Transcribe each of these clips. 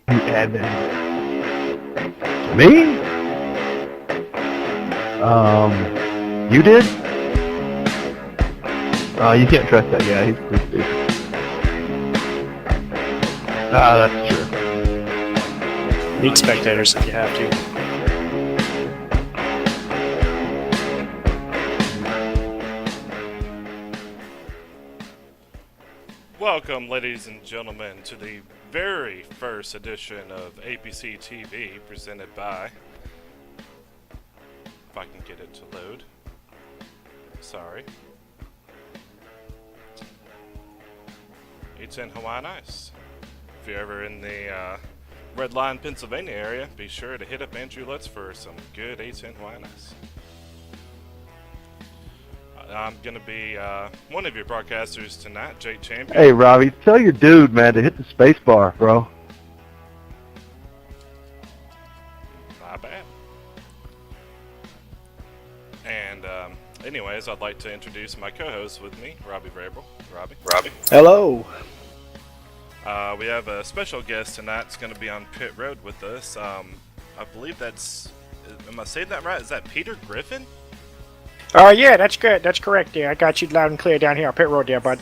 You admin. Me? You did? You can't trust that guy. He's pretty stupid. Ah, that's true. Meet spectators if you have to. Welcome, ladies and gentlemen, to the very first edition of APCtv presented by... If I can get it to load. Sorry. A10 Hawaiian Ice. If you're ever in the Red Line, Pennsylvania area, be sure to hit up Andrew Lutz for some good A10 Hawaiian Ice. I'm going to be one of your broadcasters tonight, Jake Champion. Hey, Robbie, tell your dude, man, to hit the space bar, bro. My bad. And anyways, I'd like to introduce my co-host with me, Robbie Vrabel. Robbie. Hello. We have a special guest tonight. It's going to be on pit road with us. I believe that's... Am I saying that right? Is that Peter Griffin? Yeah, that's good. That's correct there. I got you loud and clear down here on pit road there, bud.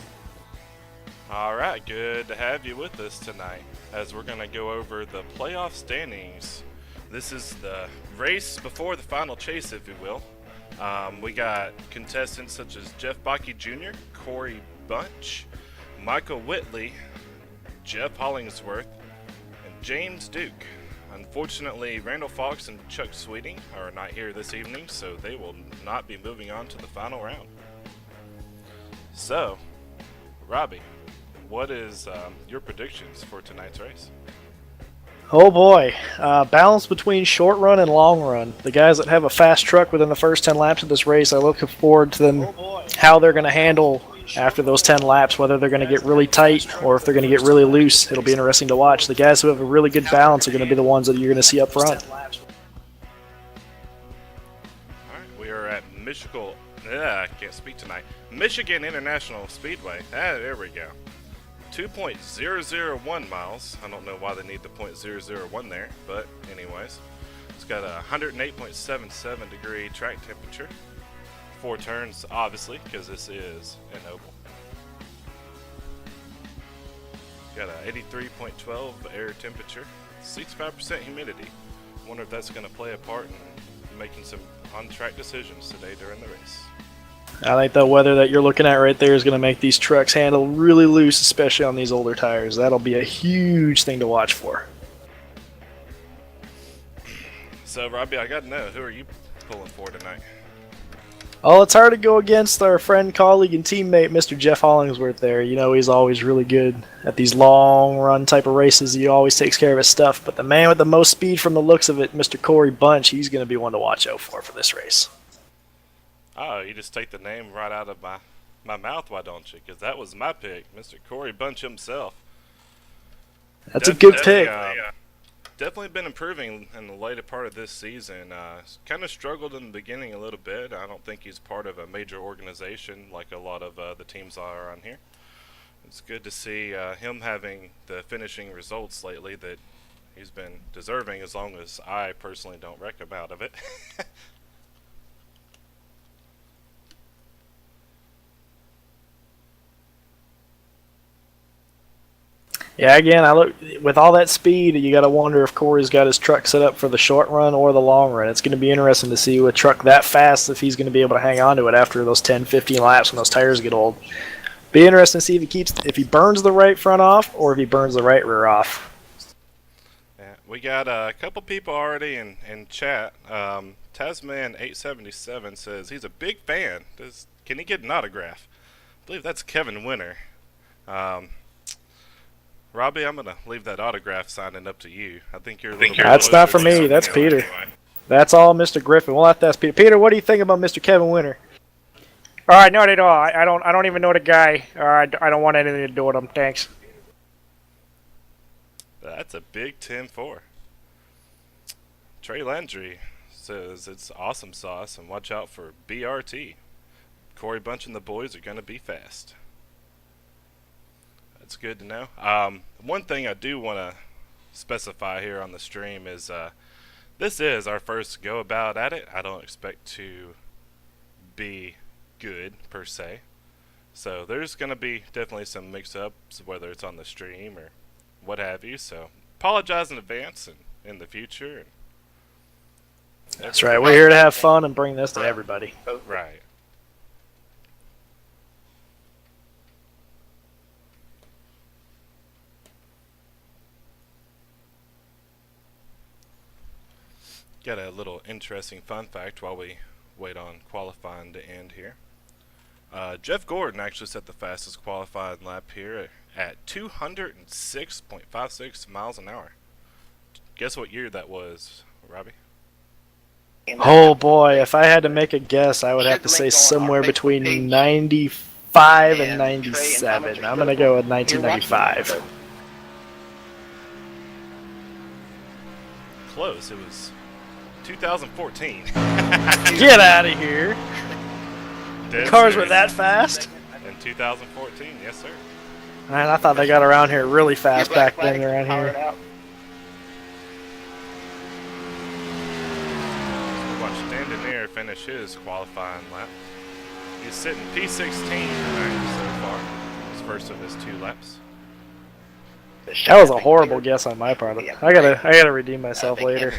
Alright, good to have you with us tonight, as we're going to go over the playoff standings. This is the race before the final chase, if you will. We got contestants such as Jeff Bakke Jr., Corey Bunch, Michael Whitley, Jeff Hollingsworth, and James Duke. Unfortunately, Randall Fox and Chuck Sweeting are not here this evening, so they will not be moving on to the final round. So, Robbie, what is your predictions for tonight's race? Oh boy, balance between short run and long run. The guys that have a fast truck within the first 10 laps of this race, I look forward to them, how they're going to handle after those 10 laps, whether they're going to get really tight or if they're going to get really loose. It'll be interesting to watch. The guys who have a really good balance are going to be the ones that you're going to see up front. Alright, we are at I can't speak tonight. Michigan International Speedway. There we go. 2.001 miles. I don't know why they need the .001 there, but anyways. It's got a 108.77 degree track temperature. 4 turns, obviously, because this is an oval. Got a 83.12 air temperature, 65% humidity. Wonder if that's going to play a part in making some on-track decisions today during the race. I think the weather that you're looking at right there is going to make these trucks handle really loose, especially on these older tires. That'll be a huge thing to watch for. So, Robbie, I got to know, who are you pulling for tonight? Well, it's hard to go against our friend, colleague, and teammate, Mr. Jeff Hollingsworth there. You know, he's always really good at these long-run type of races. He always takes care of his stuff. But the man with the most speed from the looks of it, Mr. Corey Bunch, he's going to be one to watch out for this race. Oh, you just take the name right out of my mouth, why don't you? Because that was my pick, Mr. Corey Bunch himself. That's a good pick. Definitely been improving in the later part of this season. Kind of struggled in the beginning a little bit. I don't think he's part of a major organization like a lot of the teams are on here. It's good to see him having the finishing results lately that he's been deserving, as long as I personally don't wreck him out of it. Yeah, again, I look with all that speed, you got to wonder if Corey's got his truck set up for the short run or the long run. It's going to be interesting to see with a truck that fast if he's going to be able to hang on to it after those 10, 15 laps when those tires get old. Be interesting to see if he burns the right front off or if he burns the right rear off. Yeah, we got a couple people already in chat. Tasman877 says he's a big fan. Can he get an autograph? I believe that's Kevin Winter. Robbie, I'm going to leave that autograph signing up to you. I think you're a little That's not for me. That's Peter. Anyway. That's all Mr. Griffin. We'll have to ask Peter. Peter, what do you think about Mr. Kevin Winter? Not at all. I don't even know the guy. I don't want anything to do with him. Thanks. That's a big 10-4. Trey Landry says it's awesome sauce and watch out for BRT. Corey Bunch and the boys are going to be fast. That's good to know. One thing I do want to specify here on the stream is this is our first go about at it. I don't expect to be good per se. So there's going to be definitely some mix-ups, whether it's on the stream or what have you. So apologize in advance and in the future. And That's right. We're here to have fun and bring this to everybody. right. Got a little interesting fun fact while we wait on qualifying to end here. Jeff Gordon actually set the fastest qualifying lap here at 206.56 miles an hour. Guess what year that was, Robbie? Oh boy, if I had to make a guess, I would have to say somewhere between 95 and 97. I'm going to go with 1995. Close. It was 2014. Get out of here. Dead Cars were serious. that fast? In 2014, yes sir. Man, I thought they got around here really fast back then around here. Watch Dandinier finish his qualifying lap. He's sitting P16 tonight so far. His first of his 2 laps. That was a horrible guess on my part. I gotta redeem myself later.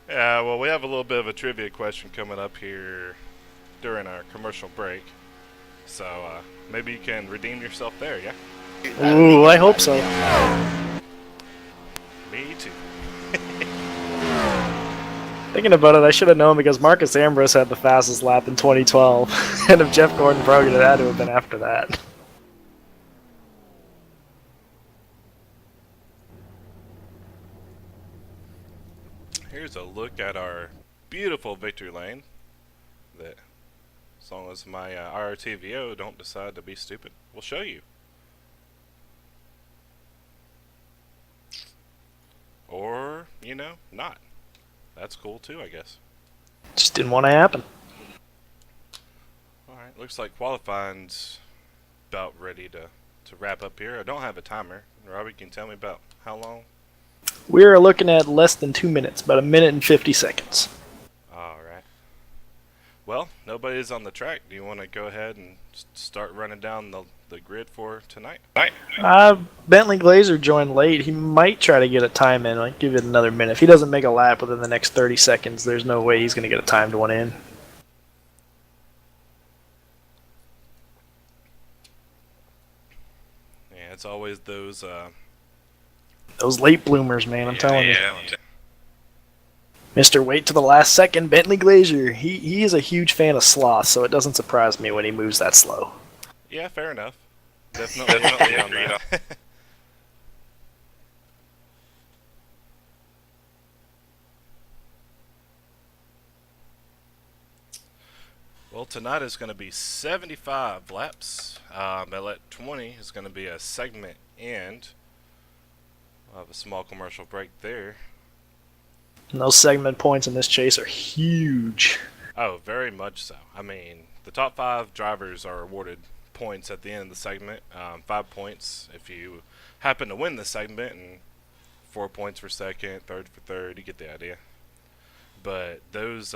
Yeah, well, we have a little bit of a trivia question coming up here during our commercial break. So maybe you can redeem yourself there, yeah? Ooh, I hope so. Me too. Thinking about it, I should have known because Marcus Ambrose had the fastest lap in 2012. And if Jeff Gordon broke it, it had to have been after that. Here's a look at our beautiful victory lane. That, as long as my RRTVO don't decide to be stupid, we'll show you. Or, you know, not. That's cool too, I guess. Just didn't want to happen. Alright, looks like qualifying's about ready to wrap up here. I don't have a timer. Robbie, can you tell me about how long? We're looking at less than 2 minutes, about 1 minute and 50 seconds. Alright. Well, nobody's on the track. Do you want to go ahead and start running down the grid for tonight? Bentley Glazer joined late. He might try to get a time in. I'll give it another minute. If he doesn't make a lap within the next 30 seconds, there's no way he's going to get a timed one in. Yeah, it's always those late bloomers, man, I'm telling you. Mr. Wait to the last second, Bentley Glazer. He is a huge fan of sloth, so it doesn't surprise me when he moves that slow. Yeah, fair enough. Definitely on that. Well, tonight is going to be 75 laps. At 20 is going to be a segment end. We'll have a small commercial break there. And those segment points in this chase are huge. Oh, very much so. I mean, the top 5 drivers are awarded points at the end of the segment. 5 points if you happen to win the segment, and 4 points for second, third for third. You get the idea. But those,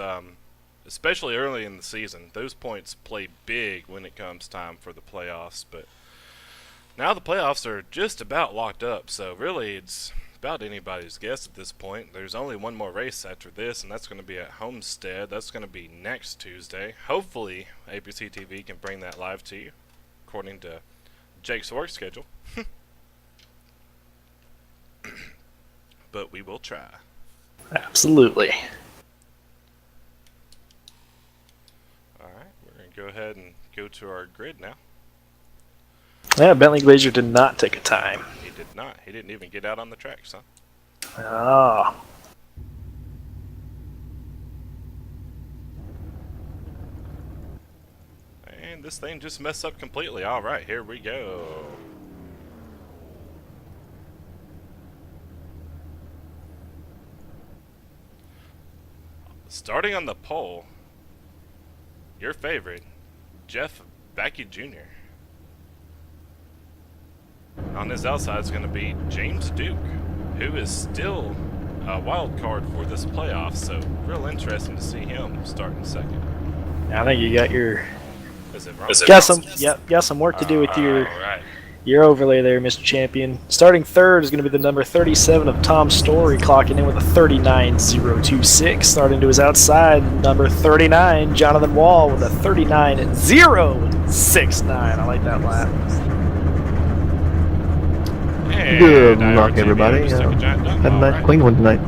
especially early in the season, those points play big when it comes time for the playoffs. But now the playoffs are just about locked up, so really it's about anybody's guess at this point. There's only one more race after this, and that's going to be at Homestead. That's going to be next Tuesday. Hopefully APCtv can bring that live to you, according to Jake's work schedule. But we will try. Absolutely. Alright, we're going to go ahead and go to our grid now. Yeah, Bentley Glazer did not take a time. He did not. He didn't even get out on the track, son. Oh. And this thing just messed up completely. Alright, here we go. Starting on the pole, your favorite, Jeff Backey Jr. On his outside is going to be James Duke. who is still a wild card for this playoff, so real interesting to see him starting second. I think you got your Is it wrong? got some work to do with your Alright. your overlay there, Mr. Champion. Starting third is going to be the number 37 of Tom Story, clocking in with a 39.026. Starting to his outside, number 39, Jonathan Wall, with a 39.069. I like that lap. And Good IRTV luck, everybody. just took a giant dump. Have a nice Alright. clean one tonight.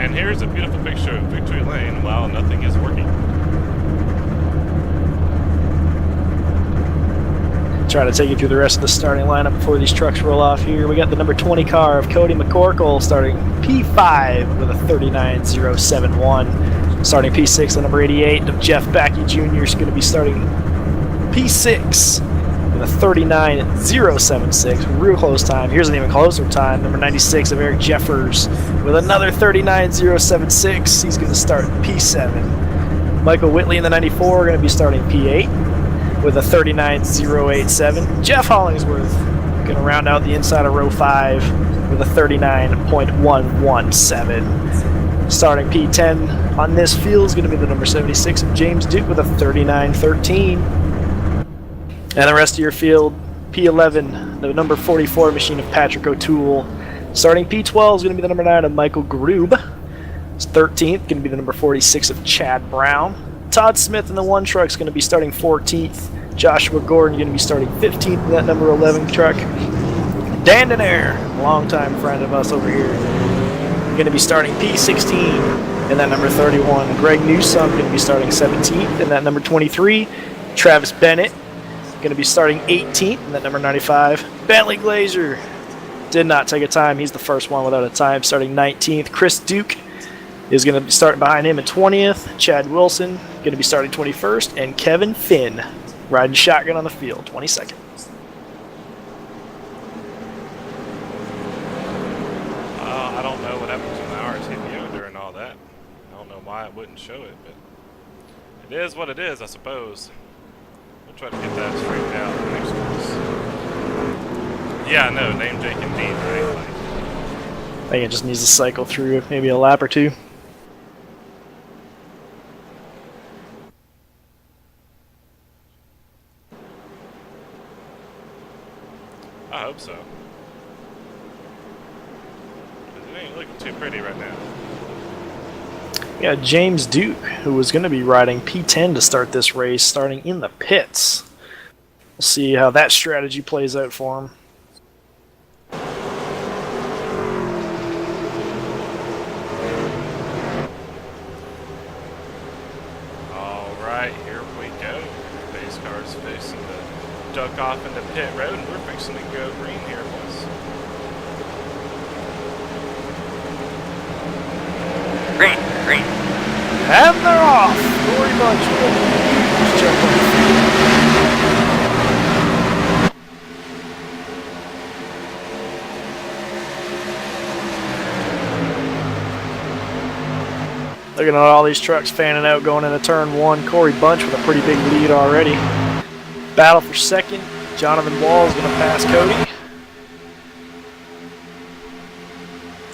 And here's a beautiful picture of Victory Lane while nothing is working. Try to take you through the rest of the starting lineup before these trucks roll off here. We got the number 20 car of Cody McCorkle starting P5 with a 39.071. Starting P6, the number 88 of Jeff Backey Jr. is going to be starting P6 with a 39.076. Real close time. Here's an even closer time. Number 96 of Eric Jeffers with another 39.076. He's going to start P7. Michael Whitley in the 94 are going to be starting P8 with a 39.087. Jeff Hollingsworth going to round out the inside of row 5 with a 39.117. Starting P10 on this field is going to be the number 76 of James Duke with a 39.13. And the rest of your field, P11, the number 44 machine of Patrick O'Toole. Starting P12 is going to be the number 9 of Michael Grube. 13th going to be the number 46 of Chad Brown. Todd Smith in the 1 truck is going to be starting 14th. Joshua Gordon going to be starting 15th in that number 11 truck. Dan Denaire, longtime friend of us over here, going to be starting P16 in that number 31. Greg Newsome going to be starting 17th in that number 23. Travis Bennett going to be starting 18th in that number 95. Bentley Glazer did not take a time. He's the first one without a time, starting 19th. Chris Duke is going to be starting behind him at 20th. Chad Wilson going to be starting 21st. And Kevin Finn riding shotgun on the field, 22nd. I don't know what happens in the RTVO during all that. I don't know why it wouldn't show it, but it is what it is, I suppose. We'll try to get that straightened out in the next course. Yeah, I know, name, Jake, and Dean, right? Like, I think it just needs to cycle through maybe a lap or two. I hope so. 'Cause it ain't looking too pretty right now. We got James Duke, who was going to be riding P10 to start this race, starting in the pits. We'll see how that strategy plays out for him. Alright, here we go. Base car's facing the duck off into pit road, and we're fixing to go green here, boys. Green. And they're off! Corey Bunch with a huge jump on the field. Looking at all these trucks fanning out going into turn 1. Corey Bunch with a pretty big lead already. Battle for second. Jonathan Wall is going to pass Cody.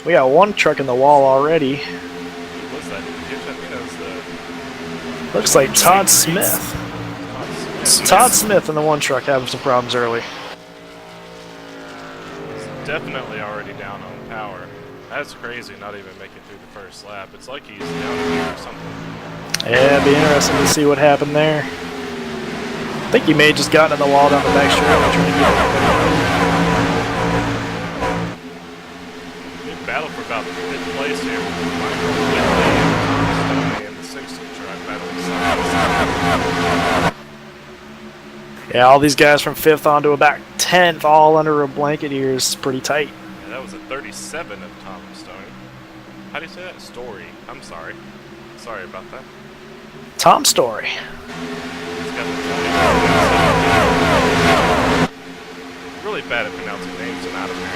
We got 1 truck in the wall already. What's that? Looks like Todd Smith. Todd Smith in the 1 truck having some problems early. He's definitely already down on power. That's crazy, not even making through the first lap. It's like he's down here or something. Yeah, it'd be interesting to see what happened there. I think he may have just gotten in the wall down the back straight. Big battle for about 5th place here. Michael Whitley and the 6th truck battling side by side. Yeah, all these guys from 5th on to about 10th, all under a blanket here is pretty tight. Yeah, that was a 37 of Tom Stone. How do you say that? Story. I'm sorry. Sorry about that. Tom Story. He's got the 20. Really bad at pronouncing names and out of here.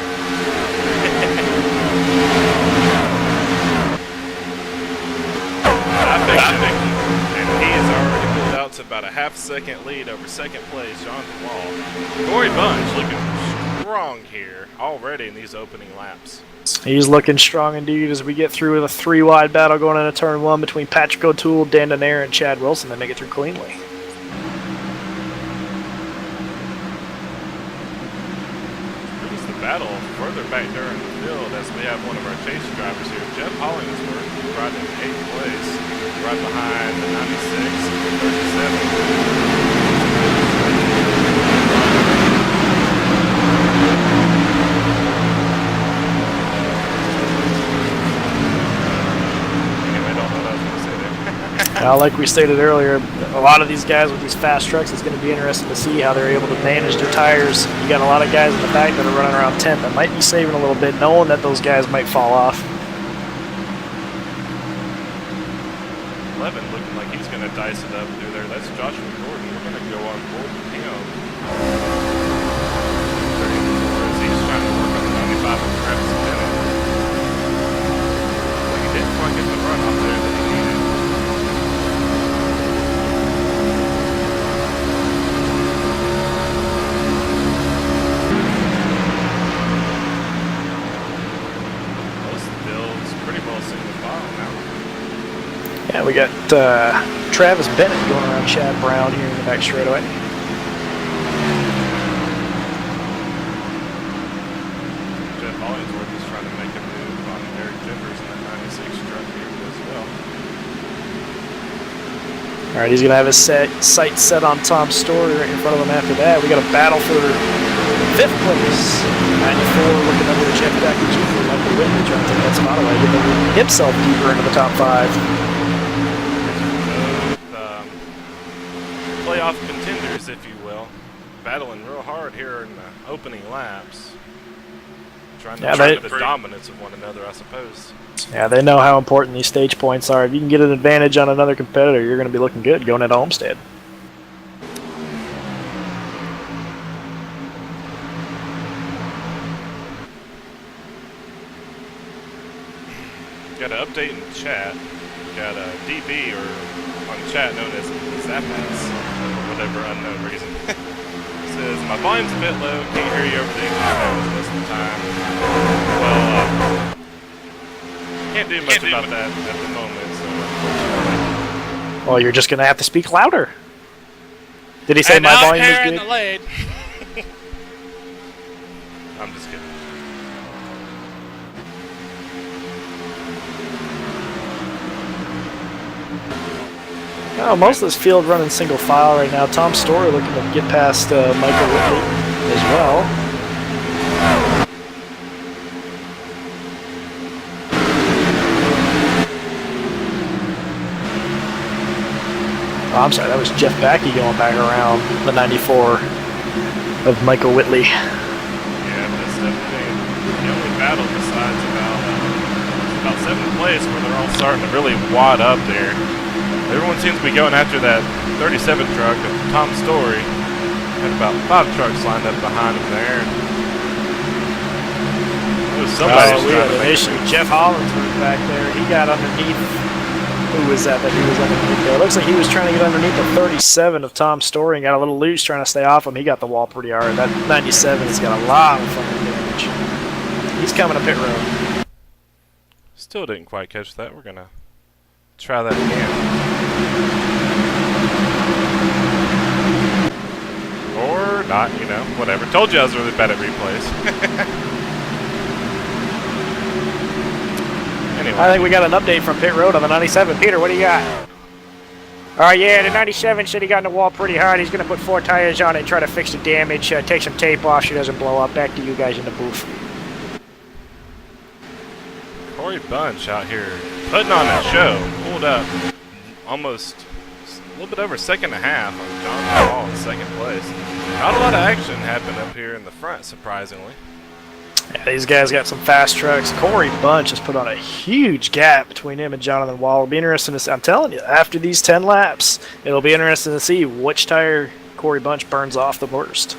I think, and he is already pulled out to about a half-second lead over second place, Jonathan Wall. Corey Bunch looking strong here already in these opening laps. He's looking strong indeed as we get through with a 3-wide battle going into turn 1 between Patrick O'Toole, Dan Denaire, and Chad Wilson. They make it through cleanly. Brings the battle further back during the field as we have one of our chase drivers here, Jeff Hollingsworth, riding in 8th place, right behind the 96 and 37. Now, like we stated earlier, a lot of these guys with these fast trucks, it's going to be interesting to see how they're able to manage their tires. You got a lot of guys in the back that are running around 10th that might be saving a little bit, knowing that those guys might fall off. 11 looking like he's going to dice it up through there. That's Joshua Gordon. We're going to go on board with him. 34 as he's trying to work on the 95 with Travis Bennett. He didn't quite get the run off there that he needed. Yeah, we got Travis Bennett going around Chad Brown here in the back straightaway. Jeff Hollingsworth is trying to make a move on Eric Jeffers in that 96 truck here as well. All right, he's going to have his sights set on Tom Story right in front of him after that. We got a battle for 5th place. 94 looking under the Jeff Becker Jr. Michael Whitney trying to take that spot away, getting himself deeper into the top 5. Playoff contenders, if you will, battling real hard here in the opening laps, trying to show the dominance of one another, I suppose. Yeah, they know how important these stage points are. If you can get an advantage on another competitor, you're going to be looking good going into Homestead. Got an update in chat. Got a DB, or on chat known as Zappins, for whatever unknown reason. Says, my volume's a bit low, can't hear you over the echo most of the time. Well, can't do much about that at the moment, so. Well, you're just going to have to speak louder. Did he say my volume is good? Delayed. I'm just kidding. Oh, most of this field running single file right now. Tom Story looking to get past Michael Whitley as well. Oh, I'm sorry, that was Jeff Backey going back around the 94 of Michael Whitley. Yeah, that's definitely the only battle besides about 7th place where they're all starting to really wad up there. Everyone seems to be going after that 37 truck of Tom Story. Had about 5 trucks lined up behind him there. We had an issue. Jeff Hollins was back there. He got underneath. Who was that he was underneath there? It looks like he was trying to get underneath the 37 of Tom Story and got a little loose trying to stay off him. He got the wall pretty hard. That 97 has got a lot of fucking damage. He's coming to pit road. Still didn't quite catch that. We're going to try that again. Or not, you know, whatever. Told you I was really bad at replays. Anyway. I think we got an update from pit road on the 97. Peter, what do you got? Yeah, the 97 said he got in the wall pretty hard. He's going to put 4 tires on it and try to fix the damage. Take some tape off so it doesn't blow up. Back to you guys in the booth. Corey Bunch out here putting on a show. Pulled up almost a little bit over a second and a half on John Hall in 2nd place. Not a lot of action happened up here in the front, surprisingly. Yeah, these guys got some fast trucks. Corey Bunch has put on a huge gap between him and Jonathan Wall. It'll be interesting to see. I'm telling you, after these 10 laps, it'll be interesting to see which tire Corey Bunch burns off the worst.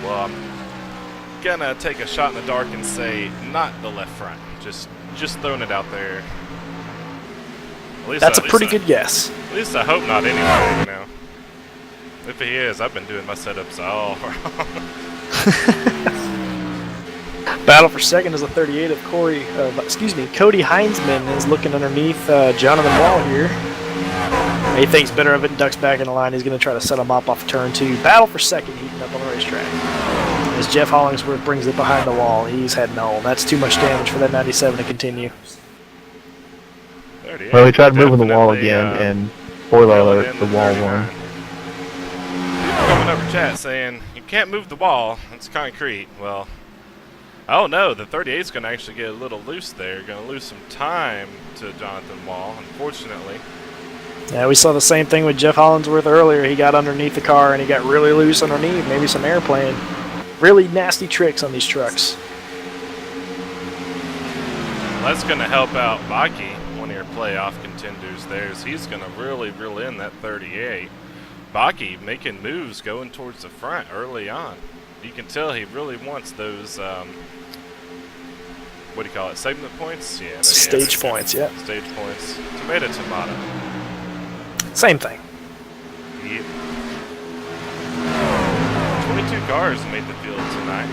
Well, I'm gonna take a shot in the dark and say not the left front. Just throwing it out there. That's a pretty good guess. At least I hope not anyway, you know. If he is, I've been doing my setups all wrong. Battle for second is a 38 of Cody Heinzman is looking underneath Jonathan Wall here. He thinks better of it and ducks back in the line. He's going to try to set him up off turn 2. Battle for second heating up on the racetrack. As Jeff Hollingsworth brings it behind the wall, he's heading home. That's too much damage for that 97 to continue. Well, we tried moving the wall again, and spoiler alert, the wall won. People coming over chat saying, you can't move the wall, it's concrete. Well, oh no, the 38 is going to actually get a little loose there. Going to lose some time to Jonathan Wall, unfortunately. Yeah, we saw the same thing with Jeff Hollingsworth earlier. He got underneath the car and he got really loose underneath. Maybe some airplane. Really nasty tricks on these trucks. That's going to help out Baki, one of your playoff contenders there. He's going to really reel in that 38. Baki making moves going towards the front early on. You can tell he really wants those, what do you call it, segment points? Yeah, stage points, yeah. Stage points. Tomato. Same thing. Yep. 22 cars made the field tonight.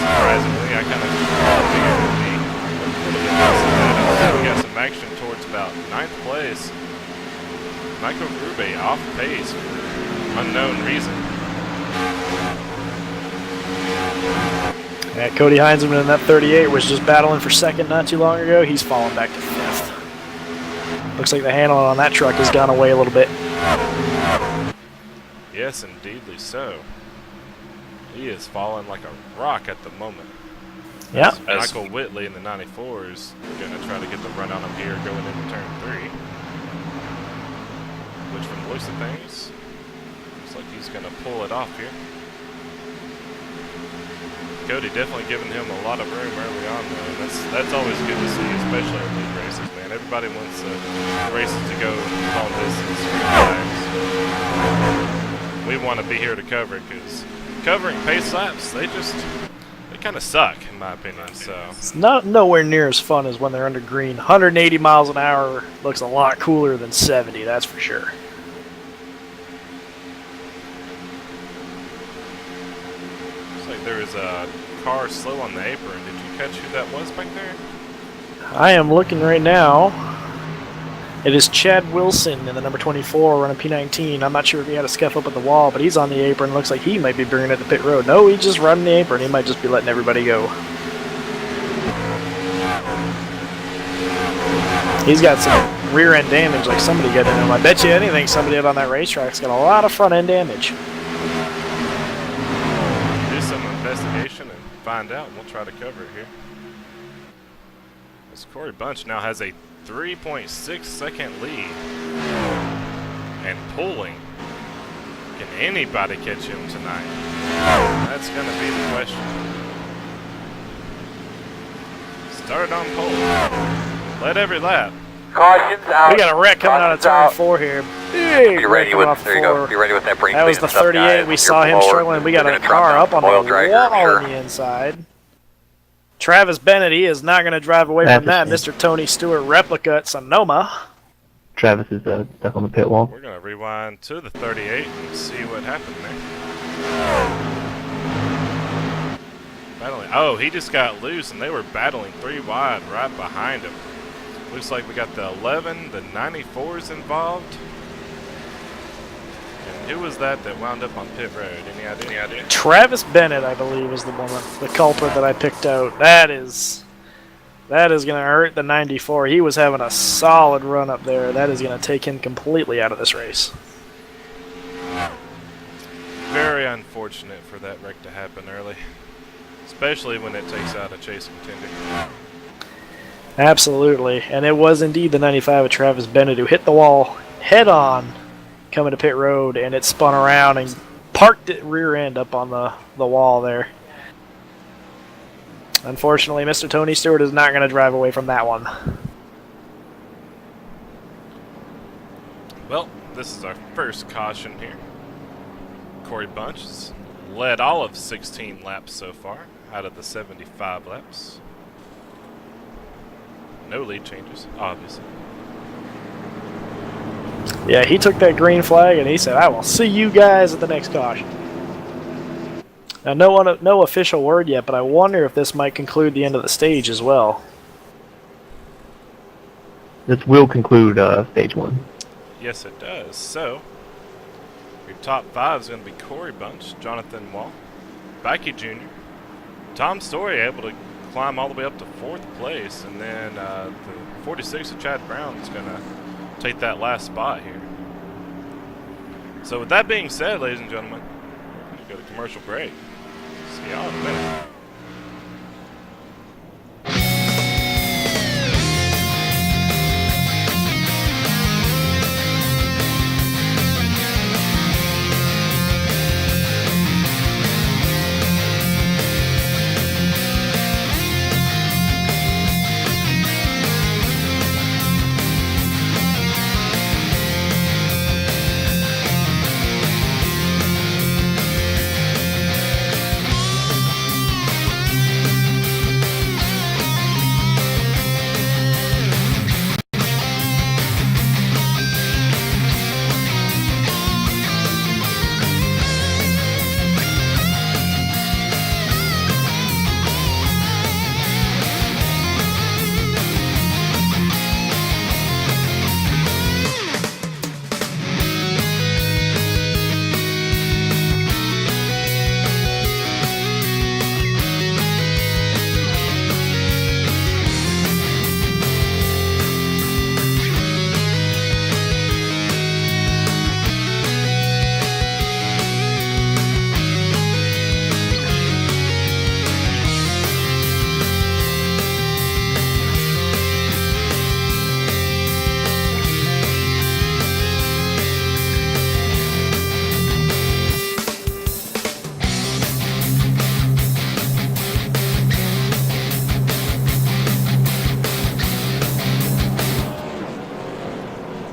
Surprisingly, I kind of figured it would be a little bit less than that. We got some action towards about 9th place. Michael Grube off pace for unknown reason. Yeah, Cody Heinzman in that 38 was just battling for second not too long ago. He's fallen back to 5th. Looks like the handling on that truck has gone away a little bit. Yes, indeedly so. He is falling like a rock at the moment. Yeah. Michael Whitley in the 94 is going to try to get the run on him here going into turn 3. Which, from the looks of things, looks like he's going to pull it off here. Cody definitely giving him a lot of room early on, though. That's always good to see, especially in these races, man. Everybody wants the races to go long distance. We want to be here to cover it, because covering pace laps, they kind of suck, in my opinion. So it's nowhere near as fun as when they're under green. 180 miles an hour looks a lot cooler than 70, that's for sure. There was a car slow on the apron. Did you catch who that was back there? I am looking right now. It is Chad Wilson in the number 24 running P19. I'm not sure if he had a scuff up at the wall, but he's on the apron. Looks like he might be bringing it to pit road. No, he's just running the apron. He might just be letting everybody go. He's got some rear end damage, like somebody got in him. I bet you anything somebody did on that racetrack's got a lot of front end damage. Investigation and find out. We'll try to cover it here. This Corey Bunch now has a 3.6 second lead and pulling. Can anybody catch him tonight? That's going to be the question. Started on pole. Led every lap. Cautions out. We got a wreck coming out of turn 4 here. Big Be ready with, off there you go. Be ready with that brake. That was the 38. We saw him struggling. We got a car up on the wall on the inside. Travis Bennett, he is not going to drive away from that. Mr. Tony Stewart replica at Sonoma. Travis is stuck on the pit wall. We're going to rewind to the 38 and see what happened there. Battling. Oh, he just got loose and they were battling 3 wide right behind him. Looks like we got the 11, the 94s involved. And who was that wound up on pit road? Any idea? Travis Bennett, I believe, is the culprit that I picked out. That is going to hurt the 94. He was having a solid run up there. That is going to take him completely out of this race. Very unfortunate for that wreck to happen early, especially when it takes out a chase contender. Absolutely, and it was indeed the 95 of Travis Bennett who hit the wall head-on coming to pit road, and it spun around and parked it rear end up on the wall there. Unfortunately, Mr. Tony Stewart is not going to drive away from that one. Well, this is our first caution here. Corey Bunch has led all of 16 laps so far out of the 75 laps. No lead changes, obviously. Yeah, he took that green flag and he said, "I will see you guys at the next caution." Now, no official word yet, but I wonder if this might conclude the end of the stage as well. This will conclude stage 1. Yes, it does. So, your top 5 is going to be Corey Bunch, Jonathan Wall, Becky Jr., Tom Story able to climb all the way up to 4th place, and then the 46 of Chad Brown is going to take that last spot here. So with that being said, ladies and gentlemen, we're going to go to commercial break. See y'all in a minute.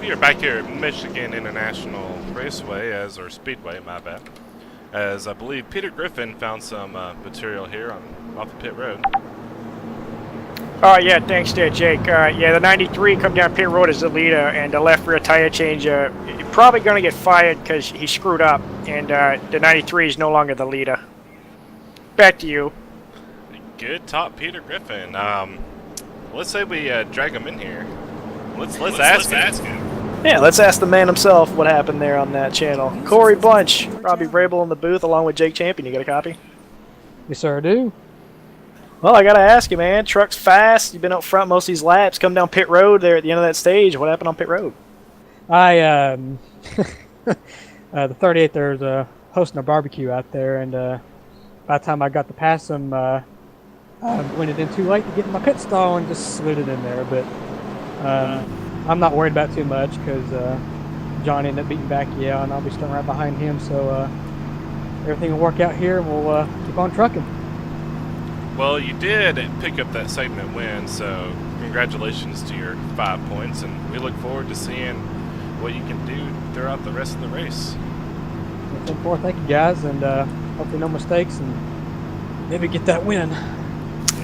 We are back here at Michigan International Raceway, or Speedway, my bad. As I believe Peter Griffin found some material here off the pit road. Oh, yeah, thanks there, Jake. Yeah, the 93 come down pit road as the leader, and the left rear tire change, probably going to get fired because he screwed up, and the 93 is no longer the leader. Back to you. Good top, Peter Griffin. Let's say we drag him in here. Let's ask him. Yeah, let's ask the man himself what happened there on that channel. Corey Bunch, Robbie Vrabel in the booth along with Jake Champion. You got a copy? Yes, sir, I do. Well, I gotta ask you, man. Truck's fast. You've been up front most of these laps. Come down pit road there at the end of that stage. What happened on pit road? The 38th, there was hosting a barbecue out there, and by the time I got to pass them, I went it in too late to get in my pit stall and just slid it in there. But I'm not worried about too much because John ended up beating back, and I'll be starting right behind him. So everything will work out here, and we'll keep on trucking. Well, you did pick up that segment win, so congratulations to your 5 points, and we look forward to seeing what you can do throughout the rest of the race. Thank you, guys, and hopefully no mistakes, and maybe get that win.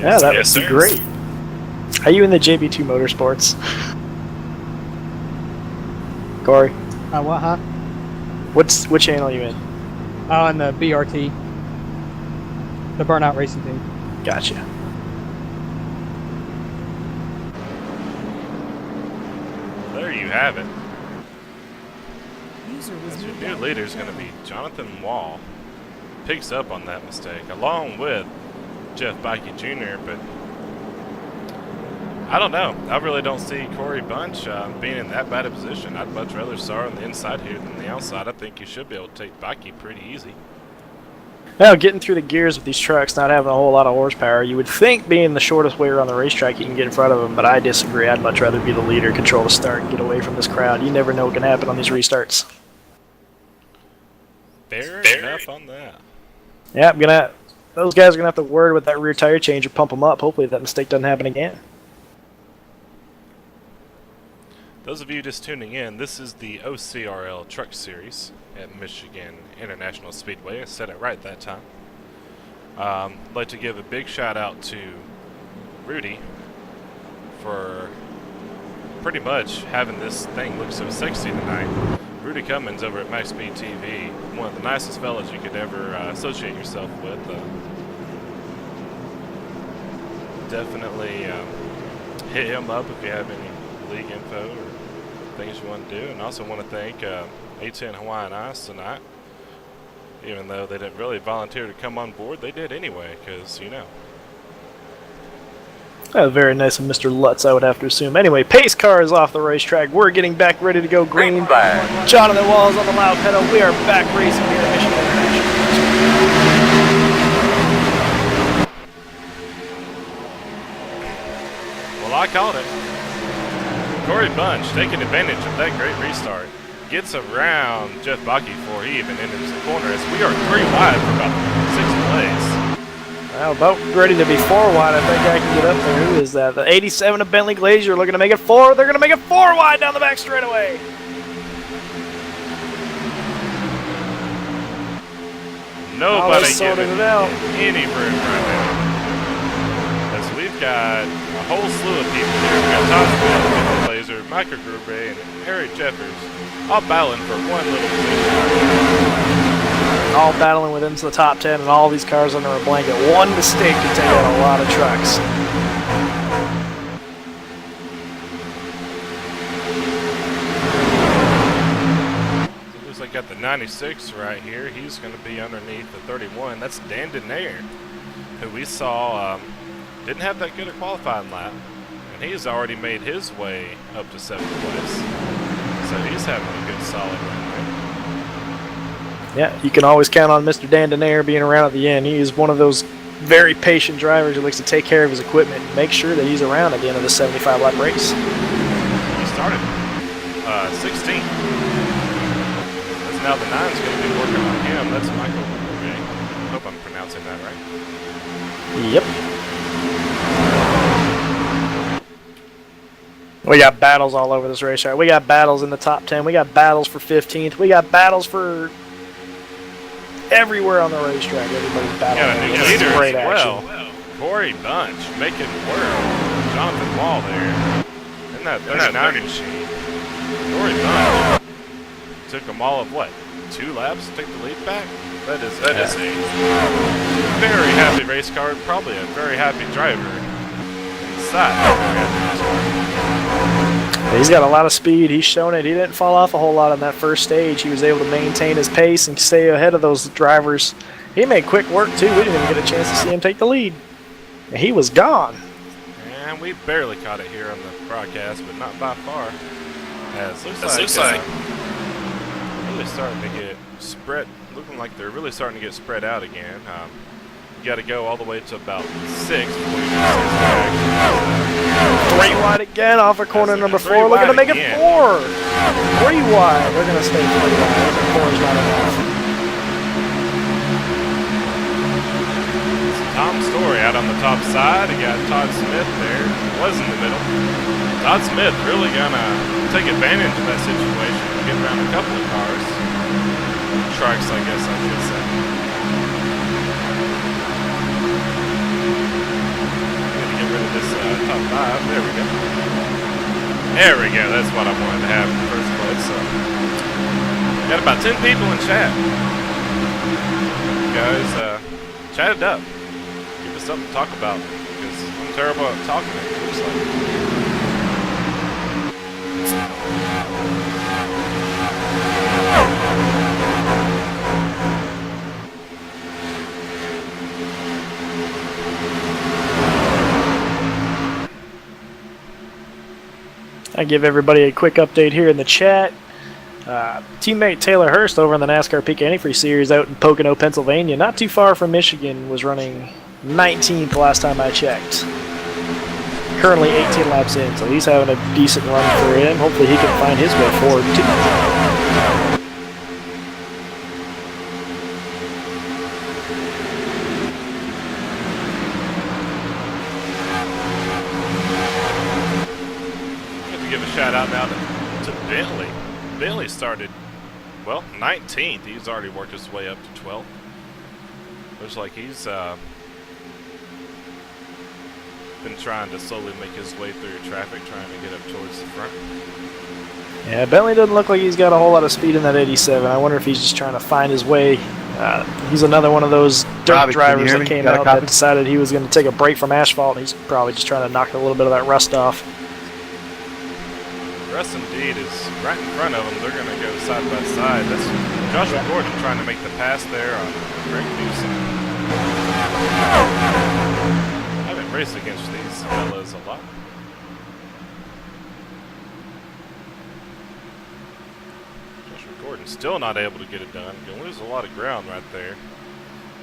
Yeah, that would be great. Are you in the JB2 Motorsports? Corey? What, huh? What channel are you in? Oh, and the BRT, the Burnout Racing Team. Gotcha. There you have it. Your new leader is going to be Jonathan Wall. Picks up on that mistake, along with Jeff Beike Jr., but I don't know. I really don't see Corey Bunch being in that bad a position. I'd much rather start on the inside here than the outside. I think you should be able to take Beike pretty easy. Well, getting through the gears with these trucks, not having a whole lot of horsepower, you would think being the shortest way around the racetrack you can get in front of them, but I disagree. I'd much rather be the leader, control the start, and get away from this crowd. You never know what can happen on these restarts. Fair enough on that. Yeah, those guys are gonna have to worry with that rear tire change or pump them up. Hopefully that mistake doesn't happen again. Those of you just tuning in, this is the OCRL Truck Series at Michigan International Speedway. I said it right that time. I'd like to give a big shout out to Rudy for pretty much having this thing look so sexy tonight. Rudy Cummins over at APCtv, one of the nicest fellas you could ever associate yourself with. Definitely hit him up if you have any league info or things you want to do. And I also want to thank A10 Hawaiian Ice tonight. Even though they didn't really volunteer to come on board, they did anyway, because, you know. Very nice of Mr. Lutz, I would have to assume. Anyway, pace car is off the racetrack. We're getting back ready to go green. Jonathan Walls on the loud pedal. We are back racing here at Michigan International. Well, I called it. Corey Bunch taking advantage of that great restart. Gets around Jeff Bakke before he even enters the corner, as we are 3 wide for about 6th place. Well, about ready to be 4 wide. I think I can get up there. Who is that? The 87 of Bentley Glazier looking to make it 4. They're going to make it 4 wide down the back straightaway. Nobody sorted giving it out. any room right now. As we've got a whole slew of people here. We've got Todd Smith, Bentley Glazier, Micah Gruber, and Eric Jeffers, all battling for one little position. All battling with into the top 10, and all these cars under a blanket. One mistake can take out a lot of trucks. So looks like got the 96 right here. He's going to be underneath the 31. That's Dan Denaire, who we saw didn't have that good a qualifying lap, and he's already made his way up to 7th place. So he's having a good solid run there. Yeah, you can always count on Mr. Dan Denaire being around at the end. He is one of those very patient drivers who likes to take care of his equipment and make sure that he's around at the end of the 75-lap race. He started 16th. As now the 9's going to be working on him. That's Michael Gruber. I hope I'm pronouncing that right. Yep. We got battles all over this racetrack. We got battles in the top 10. We got battles for 15th. We got battles for everywhere on the racetrack. Everybody's battling. Got a new leader as well. Corey Bunch making work. Jonathan Wall there. Isn't that 39 machine? Corey Bunch took them all of what? 2 laps to take the lead back? That is a very happy race car. Probably a very happy driver inside. He's got a lot of speed. He's shown it. He didn't fall off a whole lot on that first stage. He was able to maintain his pace and stay ahead of those drivers. He made quick work, too. We didn't even get a chance to see him take the lead. And he was gone. And we barely caught it here on the broadcast, but not by far. As looks like really starting to get spread. Looking like they're really starting to get spread out again. You got to go all the way to about 6 before you can 3 wide again off of corner number 4. Looking to make it 4. 3 wide. They're going to stay 3 wide. 4 is not enough. Tom Story out on the top side. You got Todd Smith there. Was in the middle. Todd Smith really going to take advantage of that situation and get around a couple of cars. Trucks, I guess I should say. This top 5. There we go. There we go. That's what I wanted to have in the first place. So, got about 10 people in chat. You guys, chat it up. Give us something to talk about, because I'm terrible at talking. It looks like. I give everybody a quick update here in the chat. Teammate Taylor Hurst over in the NASCAR Peak Antifreeze Series out in Pocono, Pennsylvania, not too far from Michigan, was running 19th last time I checked. Currently 18 laps in, so he's having a decent run for him. Hopefully he can find his way forward too. Shout out now to Bentley. Bentley started, well, 19th. He's already worked his way up to 12th. Looks like he's been trying to slowly make his way through traffic, trying to get up towards the front. Yeah, Bentley doesn't look like he's got a whole lot of speed in that 87. I wonder if he's just trying to find his way. He's another one of those dirt Robbie, can you drivers hear that me? came Got a out copy? that decided he was going to take a break from asphalt. He's probably just trying to knock a little bit of that rust off. Russ indeed is right in front of him. They're going to go side by side. That's Joshua Gordon trying to make the pass there on Greg Newsom. I haven't raced against these fellas a lot. Joshua Gordon still not able to get it done. Going to lose a lot of ground right there.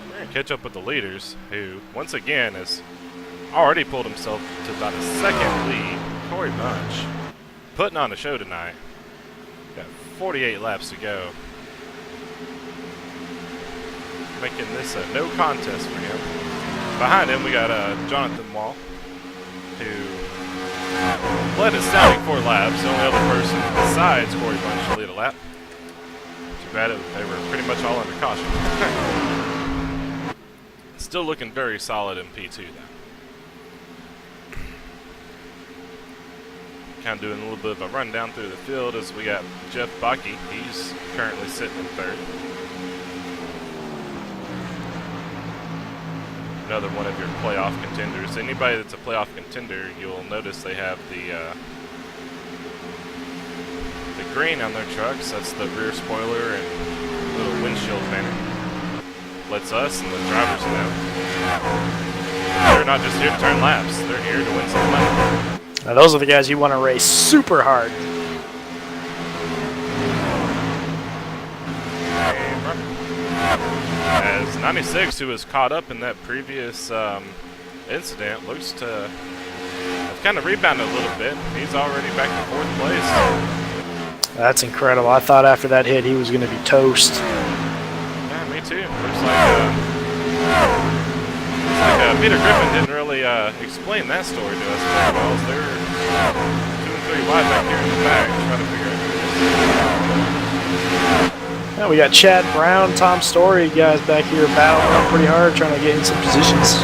We're going to catch up with the leaders, who, once again, has already pulled himself to about a second lead. Corey Bunch putting on a show tonight. Got 48 laps to go. Making this a no contest for him. Behind him, we got Jonathan Wall, who led a static 4 laps. The only other person besides Corey Bunch to lead a lap. Too bad they were pretty much all under caution. Still looking very solid in P2 though. Kind of doing a little bit of a rundown through the field as we got Jeff Bakke. He's currently sitting in 3rd. Another one of your playoff contenders. Anybody that's a playoff contender, you'll notice they have the green on their trucks. That's the rear spoiler and little windshield banner. Lets us and the drivers know they're not just here to turn laps. They're here to win some money. Now those are the guys you want to race super hard. As 96, who was caught up in that previous incident, looks to have kind of rebounded a little bit. He's already back in 4th place. That's incredible. I thought after that hit he was going to be toast. Yeah, me too. Looks like Peter Griffin didn't really explain that story to us very well. So they're 2 and 3 wide back here in the back, trying to figure out who it is. Now we got Chad Brown, Tom Story, guys back here battling up pretty hard, trying to get in some positions.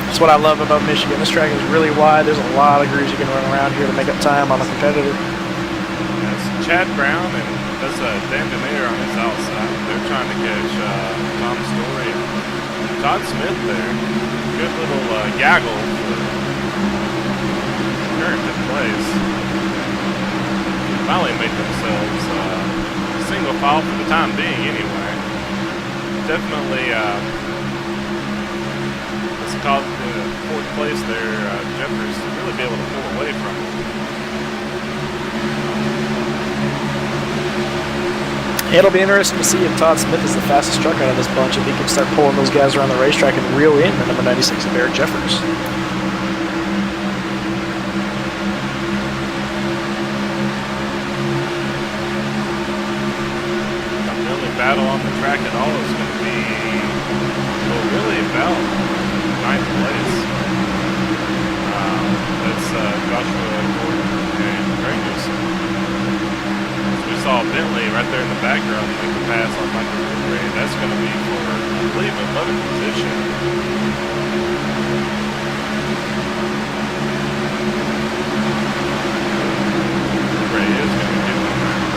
That's what I love about Michigan. This track is really wide. There's a lot of grooves you can run around here to make up time on a competitor. That's Chad Brown, and that's Dan DeMayer on his outside. They're trying to catch Tom Story and Todd Smith there. Good little gaggle for current 5th place. Finally made themselves single file for the time being anyway. Definitely it's caused the 4th place there, Jeffers to really be able to pull away from it. It'll be interesting to see if Todd Smith is the fastest truck out of this bunch, if he can start pulling those guys around the racetrack and reel in the number 96 of Eric Jeffers. Battle on the track at all is going to be, well, really about 9th place. That's Joshua Gordon and Greg Newsom. We saw Bentley right there in the background make the pass on Michael Woodbury. That's going to be for, I believe, 11th position. Woodbury is going to get one there.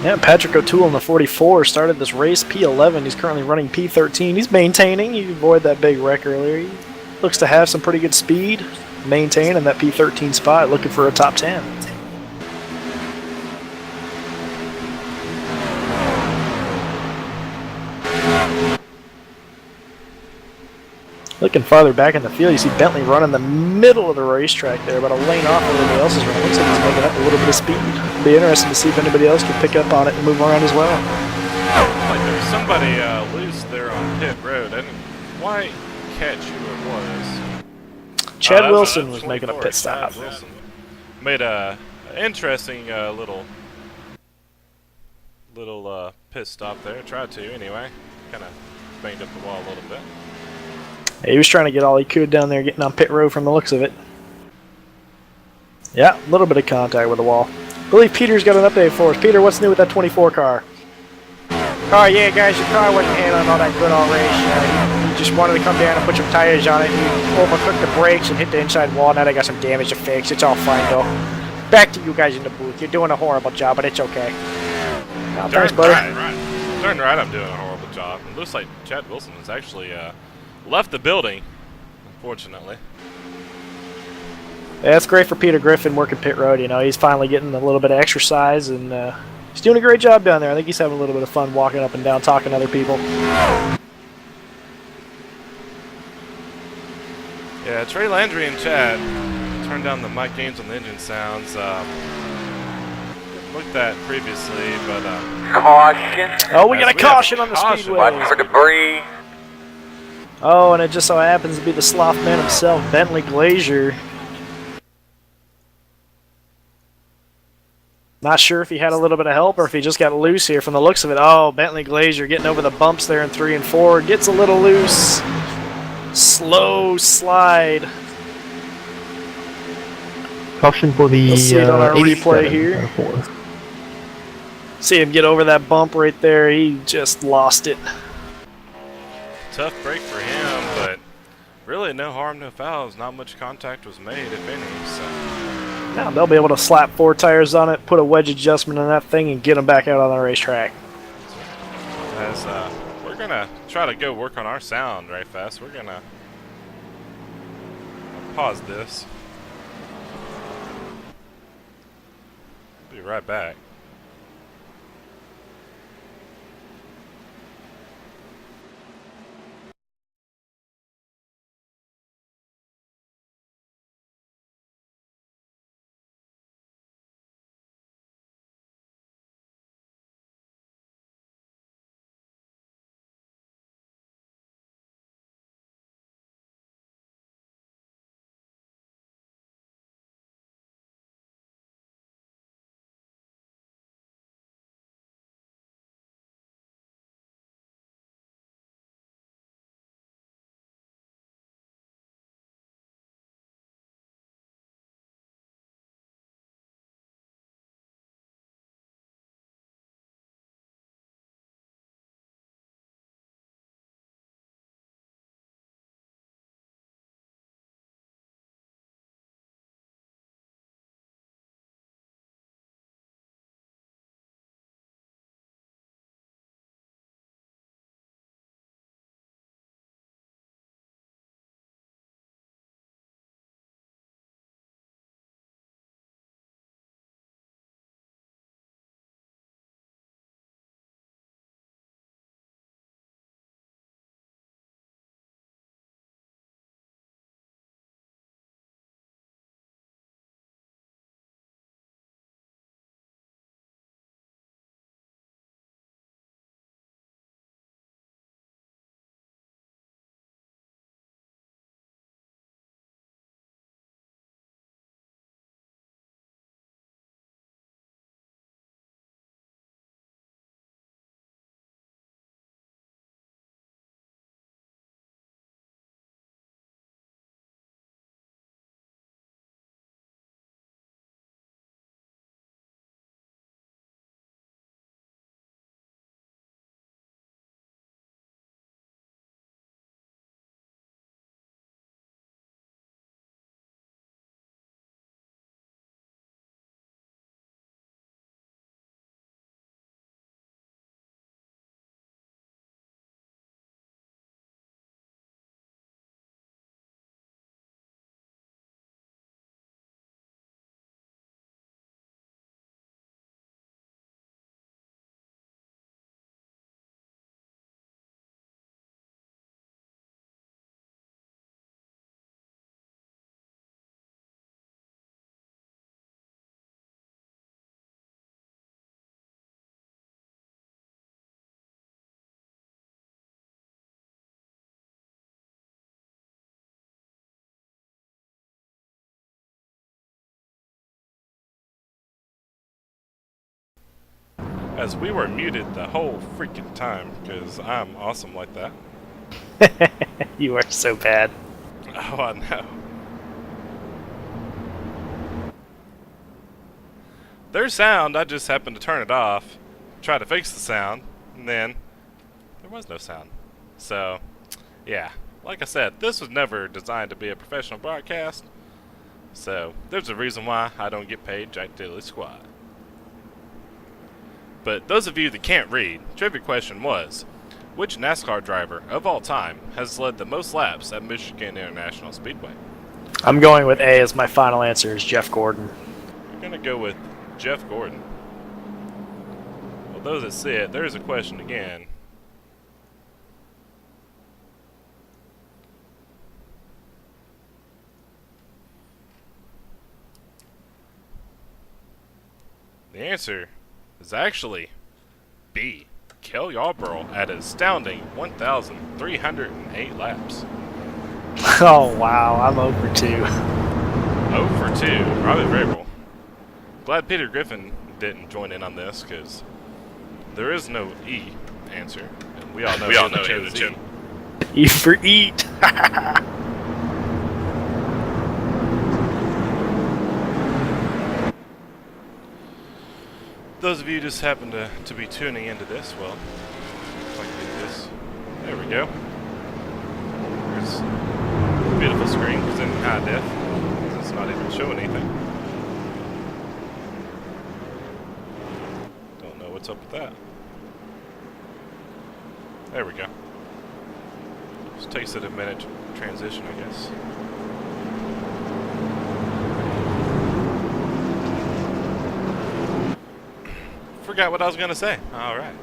Yeah, Patrick O'Toole in the 44 started this race P11. He's currently running P13. He's maintaining. You avoid that big wreck earlier. He looks to have some pretty good speed. Maintain in that P13 spot, looking for a top 10. Looking farther back in the field, you see Bentley running the middle of the racetrack there, about a lane off where everybody else is running. Looks like he's making up a little bit of speed. It'll be interesting to see if anybody else can pick up on it and move around as well. Like there was somebody loose there on pit road. I didn't quite catch who it was. Chad Wilson was making a pit stop. Wilson made a interesting little pit stop there. Tried to anyway. Kind of banged up the wall a little bit. He was trying to get all he could down there, getting on pit road from the looks of it. Yeah, a little bit of contact with the wall. I believe Peter's got an update for us. Peter, what's new with that 24 car? Oh yeah, guys, your car wasn't handling all that good all race. You just wanted to come down and put some tires on it. You overcooked the brakes and hit the inside wall. Now they got some damage to fix. It's all fine though. Back to you guys in the booth. You're doing a horrible job, but it's okay. No, thanks, buddy. Darn right I'm doing a horrible job. It looks like Chad Wilson has actually left the building, unfortunately. Yeah, it's great for Peter Griffin working pit road. You know, he's finally getting a little bit of exercise, and he's doing a great job down there. I think he's having a little bit of fun walking up and down, talking to other people. Yeah, Trey Landry and Chad turned down the mic gains on the engine sounds. Looked at previously, but Caution. Oh, we got a caution on the caution. Watch speedway. for debris. Oh, and it just so happens to be the sloth man himself, Bentley Glazier. Not sure if he had a little bit of help or if he just got loose here from the looks of it. Oh, Bentley Glazier getting over the bumps there in 3 and 4. Gets a little loose. Slow slide. Caution for the You'll see it on our replay 87 here. and 4. See him get over that bump right there. He just lost it. tough break for him, but really no harm, no fouls. Not much contact was made, if any, so... Now they'll be able to slap 4 tires on it, put a wedge adjustment on that thing, and get them back out on the racetrack. As we're gonna try to go work on our sound right fast. We're gonna pause this. Be right back. As we were muted the whole freaking time, because I'm awesome like that. You are so bad. Oh, I know. Their sound, I just happened to turn it off, try to fix the sound. and then there was no sound. So, yeah, like I said, this was never designed to be a professional broadcast. So, there's a reason why I don't get paid jack diddly squat. But those of you that can't read, trivia question was, which NASCAR driver of all time has led the most laps at Michigan International Speedway? I'm going with A as my final answer is Jeff Gordon. We're going to go with Jeff Gordon. Well, those that see it, there's a question again. The answer is actually B. Kel Yarborough at an astounding 1,308 laps. Oh, wow. I'm over 2. 0 for 2, Robert Vrabel. Glad Peter Griffin didn't join in on this, because there is no E answer. And we all know who chose E. E for eat. Those of you who just happen to be tuning into this, well, if I can get this. There we go. There's a beautiful screen, because in high def, it's not even showing anything. Don't know what's up with that. There we go. Just takes it a minute to transition, I guess. Forgot what I was going to say. Alright.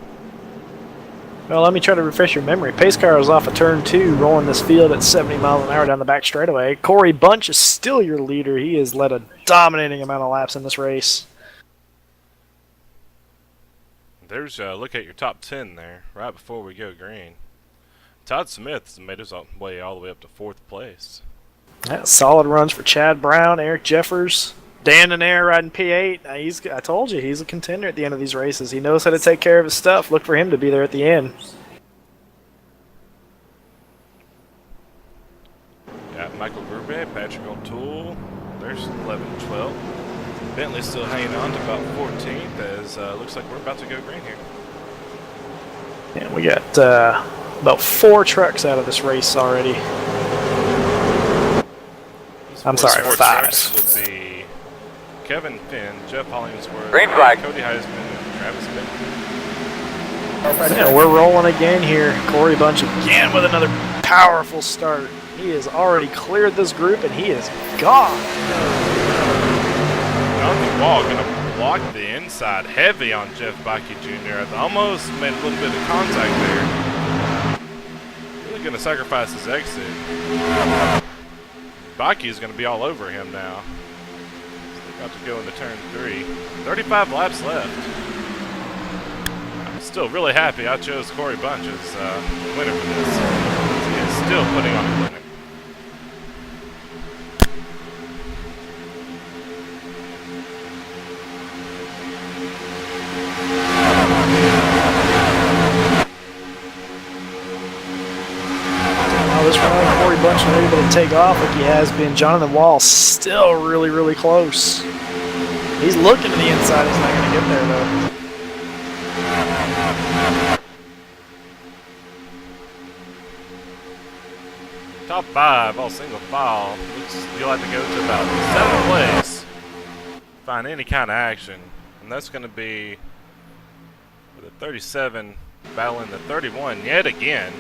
Well, let me try to refresh your memory. Pace car was off of turn 2, rolling this field at 70 miles an hour down the back straightaway. Corey Bunch is still your leader. He has led a dominating amount of laps in this race. There's a look at your top 10 there, right before we go green. Todd Smith has made his way all the way up to 4th place. Yeah, solid runs for Chad Brown, Eric Jeffers, Dan Nair riding P8. I told you, he's a contender at the end of these races. He knows how to take care of his stuff. Look for him to be there at the end. Got Michael Grube, Patrick O'Toole. There's 11, 12. Bentley's still hanging on to about 14th as looks like we're about to go green here. And we got about 4 trucks out of this race already. I'm sorry, 5. Will be Kevin Finn, Jeff Hollingsworth, Green flag. Cody Heisman, and Travis Bentley. Yeah, we're rolling again here. Corey Bunch again with another powerful start. He has already cleared this group and he is gone. On the wall, going to block the inside heavy on Jeff Bakke Jr. Almost made a little bit of contact there. Really going to sacrifice his exit. Bakke is going to be all over him now. About to go into turn 3. 35 laps left. I'm still really happy I chose Corey Bunch as winner for this. He is still putting on a winner. This round, Corey Bunch not able to take off like he has been. Jonathan Wall still really, really close. He's looking to the inside. He's not going to get there, though. Top 5, all single file. You'll have to go to about 7th place. Find any kind of action. And that's going to be with the 37 battling the 31 yet again.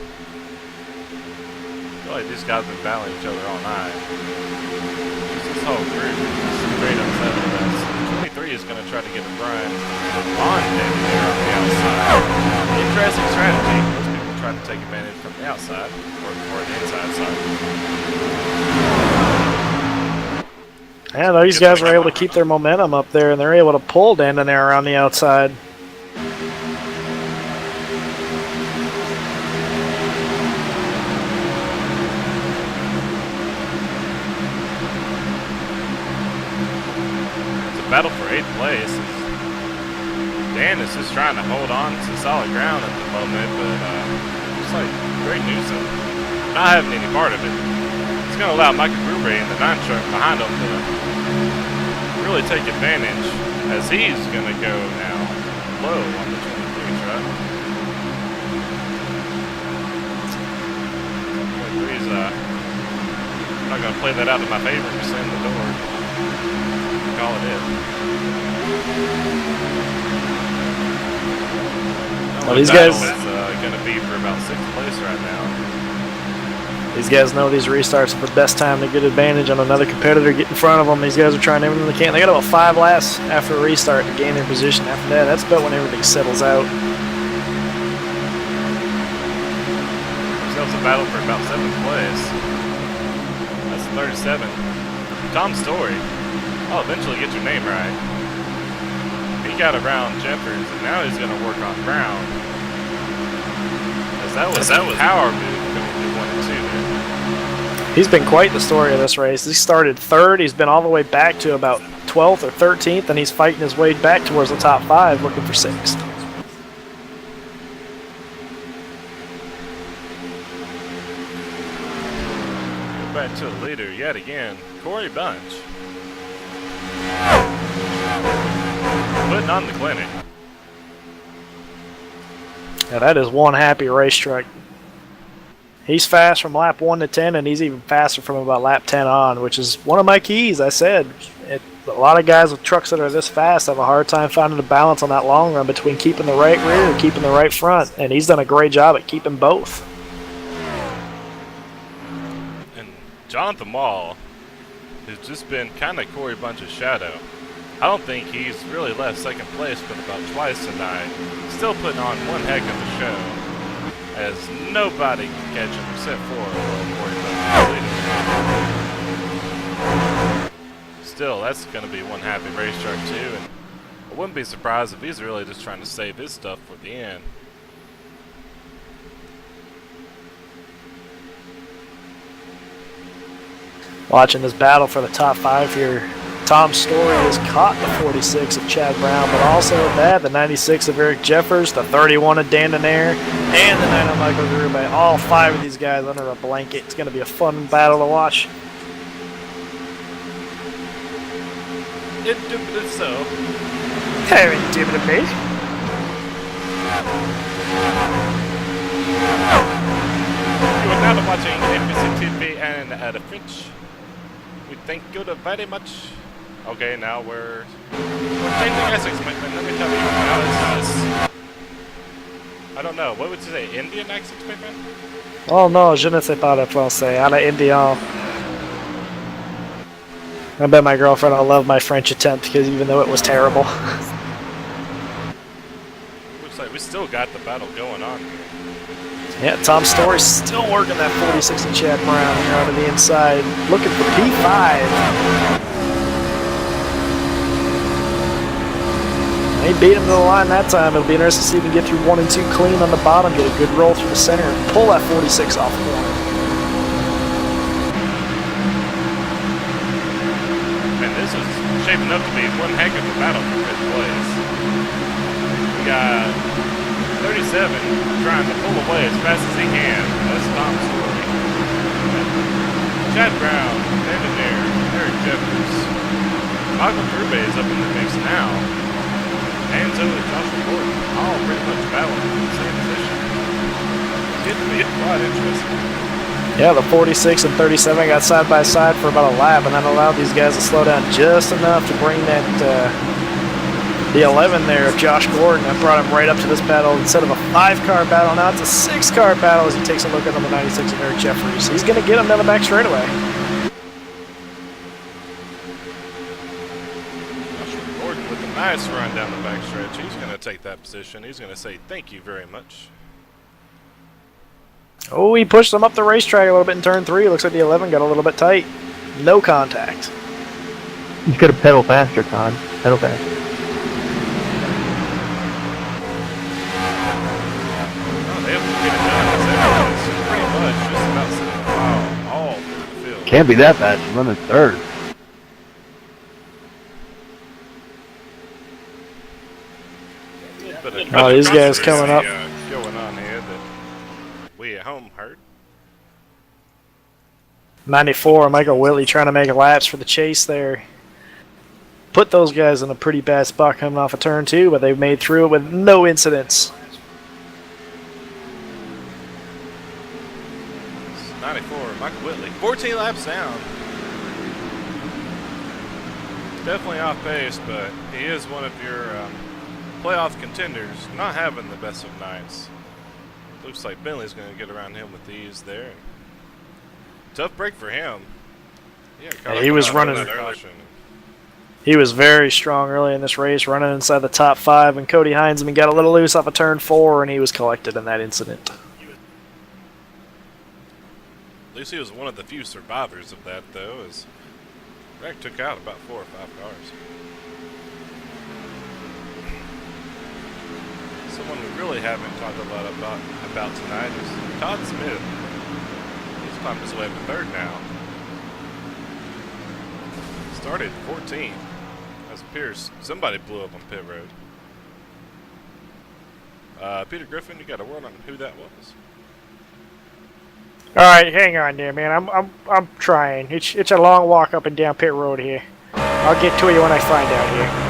I feel like these guys have been battling each other all night. This whole group is straight upset with us. 23 is going to try to get a Brian on there on the outside. Interesting strategy. Most people try to take advantage from the outside or the inside side. Yeah, these guys were able to keep their momentum up there, and they're able to pull Dan and Air around the outside. Battle for 8th place. Dan is just trying to hold on to solid ground at the moment, but looks like Greg Newsom not having any part of it. It's going to allow Michael Grube and the 9 truck behind him to really take advantage as he's going to go now low on the 23 truck. Three's, I'm not going to play that out in my favor and slam the door. Call it in. Well, these guys is going to be for about 6th place right now. These guys know these restarts are the best time to get advantage on another competitor, get in front of them. These guys are trying everything they can. They got about 5 laps after a restart to gain their position. After that, that's about when everything settles out. Themselves a battle for about 7th place. That's 37. Tom Story. I'll eventually get your name right. He got around Jeffers, and now he's going to work on Brown. That was a power move going through 1 and 2 there. He's been quite the story of this race. He started 3rd. He's been all the way back to about 12th or 13th, and he's fighting his way back towards the top 5, looking for 6th. Go back to the leader yet again, Corey Bunch. Putting on the clinic. Now that is one happy race truck. He's fast from lap 1 to 10, and he's even faster from about lap 10 on, which is one of my keys. I said, a lot of guys with trucks that are this fast have a hard time finding a balance on that long run between keeping the right rear and keeping the right front, and he's done a great job at keeping both. And Jonathan Mall has just been kind of Corey Bunch's shadow. I don't think he's really left 2nd place but about twice tonight. Still putting on one heck of a show, as nobody can catch him except for Corey Bunch. Still, that's going to be one happy race truck too, and I wouldn't be surprised if he's really just trying to save his stuff for the end. Watching this battle for the top 5 here, Tom Story has caught the 46 of Chad Brown, but also with that, the 96 of Eric Jeffers, the 31 of Dan Denaire, and the 9 of Michael Grube. All 5 of these guys under a blanket. It's going to be a fun battle to watch. Indubitably so. Hey, indubitably. You are now watching APCtv and the French. We thank you very much. Okay, now we're changing Essex, let me tell you. Now it's I don't know, what would you say, Indian accent, my friend? Oh no, je ne sais pas le français. À la Indian. I bet my girlfriend will love my French attempt, because even though it was terrible. Looks like we still got the battle going on here. Yeah, Tom Story's still working that 46 of Chad Brown here out of the inside, looking for P5. He beat him to the line that time. It'll be interesting to see if he can get through 1 and 2 clean on the bottom, get a good roll through the center, and pull that 46 off the corner. And this is shaping up to be one heck of a battle for 5th place. We got 37 trying to pull away as fast as he can. That's Tom Story. Chad Brown, standing there, Eric Jeffers. Michael Grube is up in the mix now. And so is Joshua Gordon. All pretty much battling for the same position. Getting to be quite interesting. Yeah, the 46 and 37 got side by side for about a lap, and that allowed these guys to slow down just enough to bring that the 11 there of Josh Gordon. That brought him right up to this battle. Instead of a 5-car battle, now it's a 6-car battle as he takes a look at the 96 of Eric Jeffries. He's going to get him down the back straightaway. Joshua Gordon with a nice run down the back stretch. He's going to take that position. He's going to say thank you very much. Oh, he pushed them up the racetrack a little bit in turn 3. Looks like the 11 got a little bit tight. No contact. You could have pedaled faster, Todd. Pedal faster. Pretty much just about sitting all through the field. Can't be that fast. You're running 3rd. Oh, these guys coming up. Going on here that we at home heard. 94, Michael Whitley trying to make laps for the chase there. Put those guys in a pretty bad spot coming off of turn 2, but they've made through it with no incidents. 94 Michael Whitley. 14 laps down. Definitely off pace, but he is one of your playoff contenders. Not having the best of nights. Looks like Bentley's going to get around him with ease there. Tough break for him. Yeah, he was running. He was very strong early in this race, running inside the top 5, and Cody Heinzman got a little loose off of turn 4, and he was collected in that incident. At least he was one of the few survivors of that, though, as wreck took out about 4 or 5 cars. Someone we really haven't talked a lot about tonight is Todd Smith. He's climbed his way up to 3rd now. Started 14th. As Pierce, somebody blew up on pit road. Peter Griffin, you got a word on who that was? All right, hang on there, man. I'm trying. It's a long walk up and down pit road here. I'll get to you when I find out here.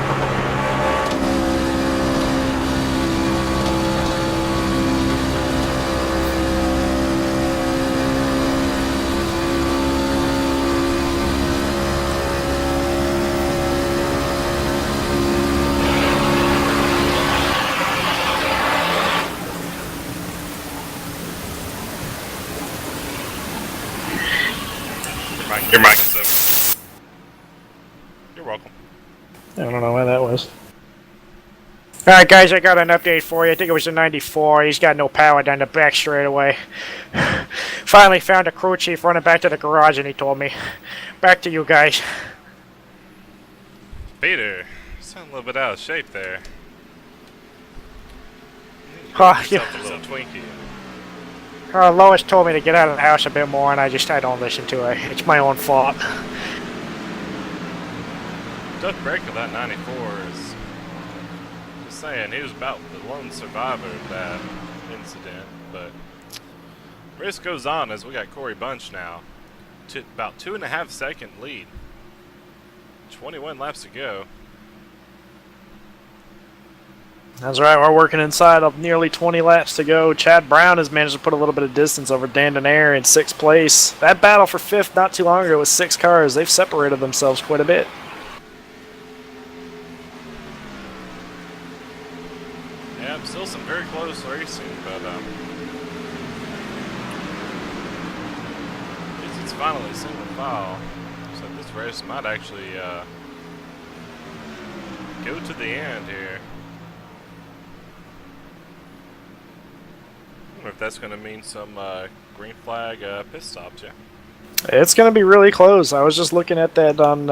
Your mic is up. You're welcome. I don't know why that was. Alright guys, I got an update for you. I think it was the 94. He's got no power down the back straightaway. Finally found a crew chief running back to the garage and he told me. Back to you guys. Peter, you sound a little bit out of shape there. Oh, yeah. A little Twinkie. Lois told me to get out of the house a bit more and I don't listen to her. It's my own fault. Tough break of that 94 is just saying he was about the lone survivor of that incident, but race goes on as we got Corey Bunch now to about 2.5 second lead. 21 laps to go. That's right, we're working inside of nearly 20 laps to go. Chad Brown has managed to put a little bit of distance over Dan Denaire in 6th place. That battle for 5th not too long ago was 6 cars. They've separated themselves quite a bit. Yeah, still some very close racing, but it's finally single file. So this race might actually go to the end here. I wonder if that's going to mean some green flag pit stops, yeah. It's going to be really close. I was just looking at that on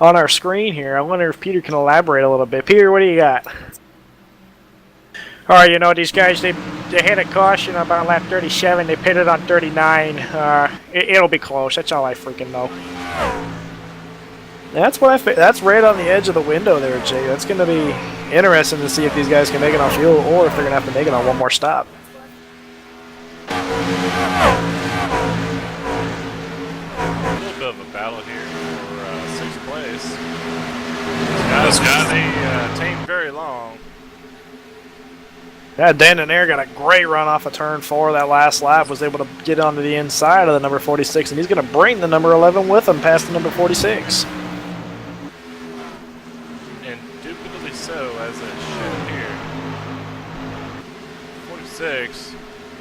our screen here. I wonder if Peter can elaborate a little bit. Peter, what do you got? Alright, you know, these guys, they hit a caution about lap 37. They pitted on 39. It'll be close. That's all I freaking know. That's right on the edge of the window there, Jay. That's going to be interesting to see if these guys can make it on fuel or if they're going to have to make it on one more stop. A little bit of a battle here for 6th place. These guys, they tamed very long. Yeah, Dan Denaire got a great run off of turn 4 that last lap, was able to get onto the inside of the number 46, and he's going to bring the number 11 with him past the number 46. Indubitably so, as it should here. 46,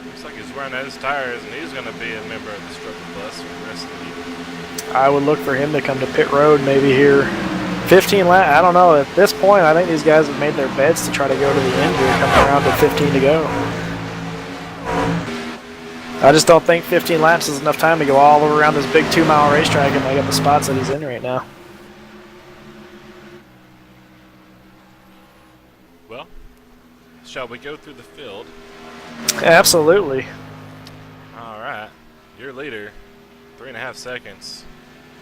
looks like he's wearing out his tires, and he's going to be a member of the struggle bus for the rest of the year. I would look for him to come to pit road maybe here. 15 laps, I don't know. At this point, I think these guys have made their beds to try to go to the end here, coming around to 15 to go. I just don't think 15 laps is enough time to go all around this big 2-mile racetrack and make up the spots that he's in right now. Well, shall we go through the field? Absolutely. Alright, your leader, 3.5 seconds.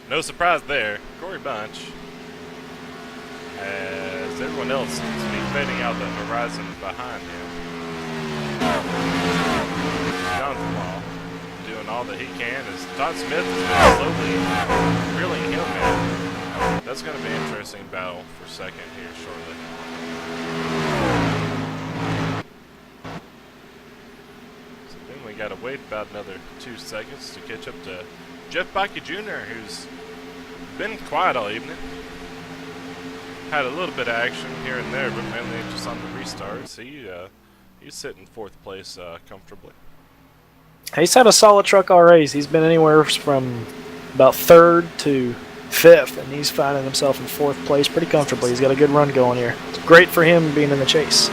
No surprise there, Corey Bunch. As everyone else seems to be fading out the horizon behind him. Jonathan Law doing all that he can as Todd Smith has been slowly reeling him in. That's going to be an interesting battle for second here shortly. So then we got to wait about another 2 seconds to catch up to Jeff Bakke Jr., who's been quiet all evening. Had a little bit of action here and there, but mainly just on the restarts. He's sitting 4th place comfortably. He's had a solid truck all race. He's been anywhere from about 3rd to 5th, and he's finding himself in 4th place pretty comfortably. He's got a good run going here. It's great for him being in the chase.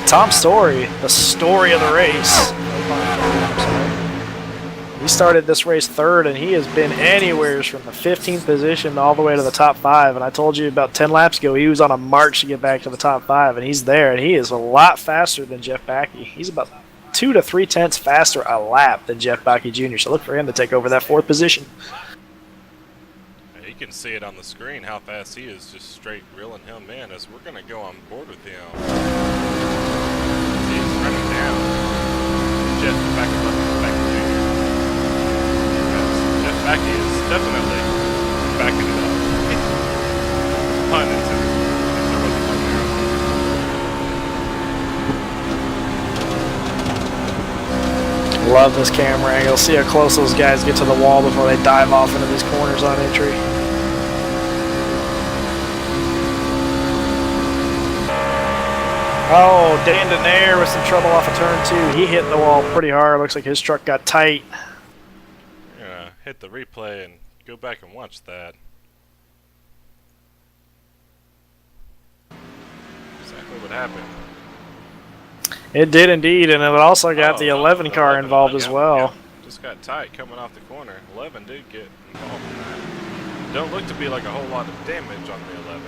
Tom Story, the story of the race. He started this race 3rd, and he has been anywhere from the 15th position all the way to the top 5. And I told you about 10 laps ago, he was on a march to get back to the top 5, and he's there. And he is a lot faster than Jeff Bakke. He's about 2 to 3 tenths faster a lap than Jeff Bakke Jr. So look for him to take over that 4th position. You can see it on the screen how fast he is, just straight reeling him in as we're going to go on board with him. He's running down. Jeff Bakke Jr. Jeff Bakke is definitely backing it up. Pun intended. Love this camera angle. See how close those guys get to the wall before they dive off into these corners on entry. Oh, Dan Denaire with some trouble off of turn 2. He hit the wall pretty hard. Looks like his truck got tight. We're gonna hit the replay and go back and watch that. Exactly what happened. It did indeed, and it also got the 11 car involved as well. Yeah. Just got tight coming off the corner. 11 did get involved in that. Don't look to be like a whole lot of damage on the 11.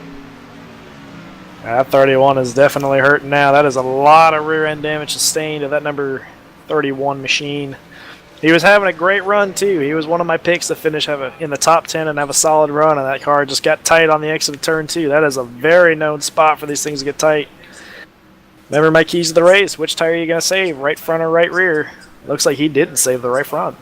That 31 is definitely hurting now. That is a lot of rear end damage sustained to that number 31 machine. He was having a great run too. He was one of my picks to finish in the top 10 and have a solid run, and that car just got tight on the exit of turn 2. That is a very known spot for these things to get tight. Remember my keys to the race. Which tire are you going to save? Right front or right rear? Looks like he didn't save the right front.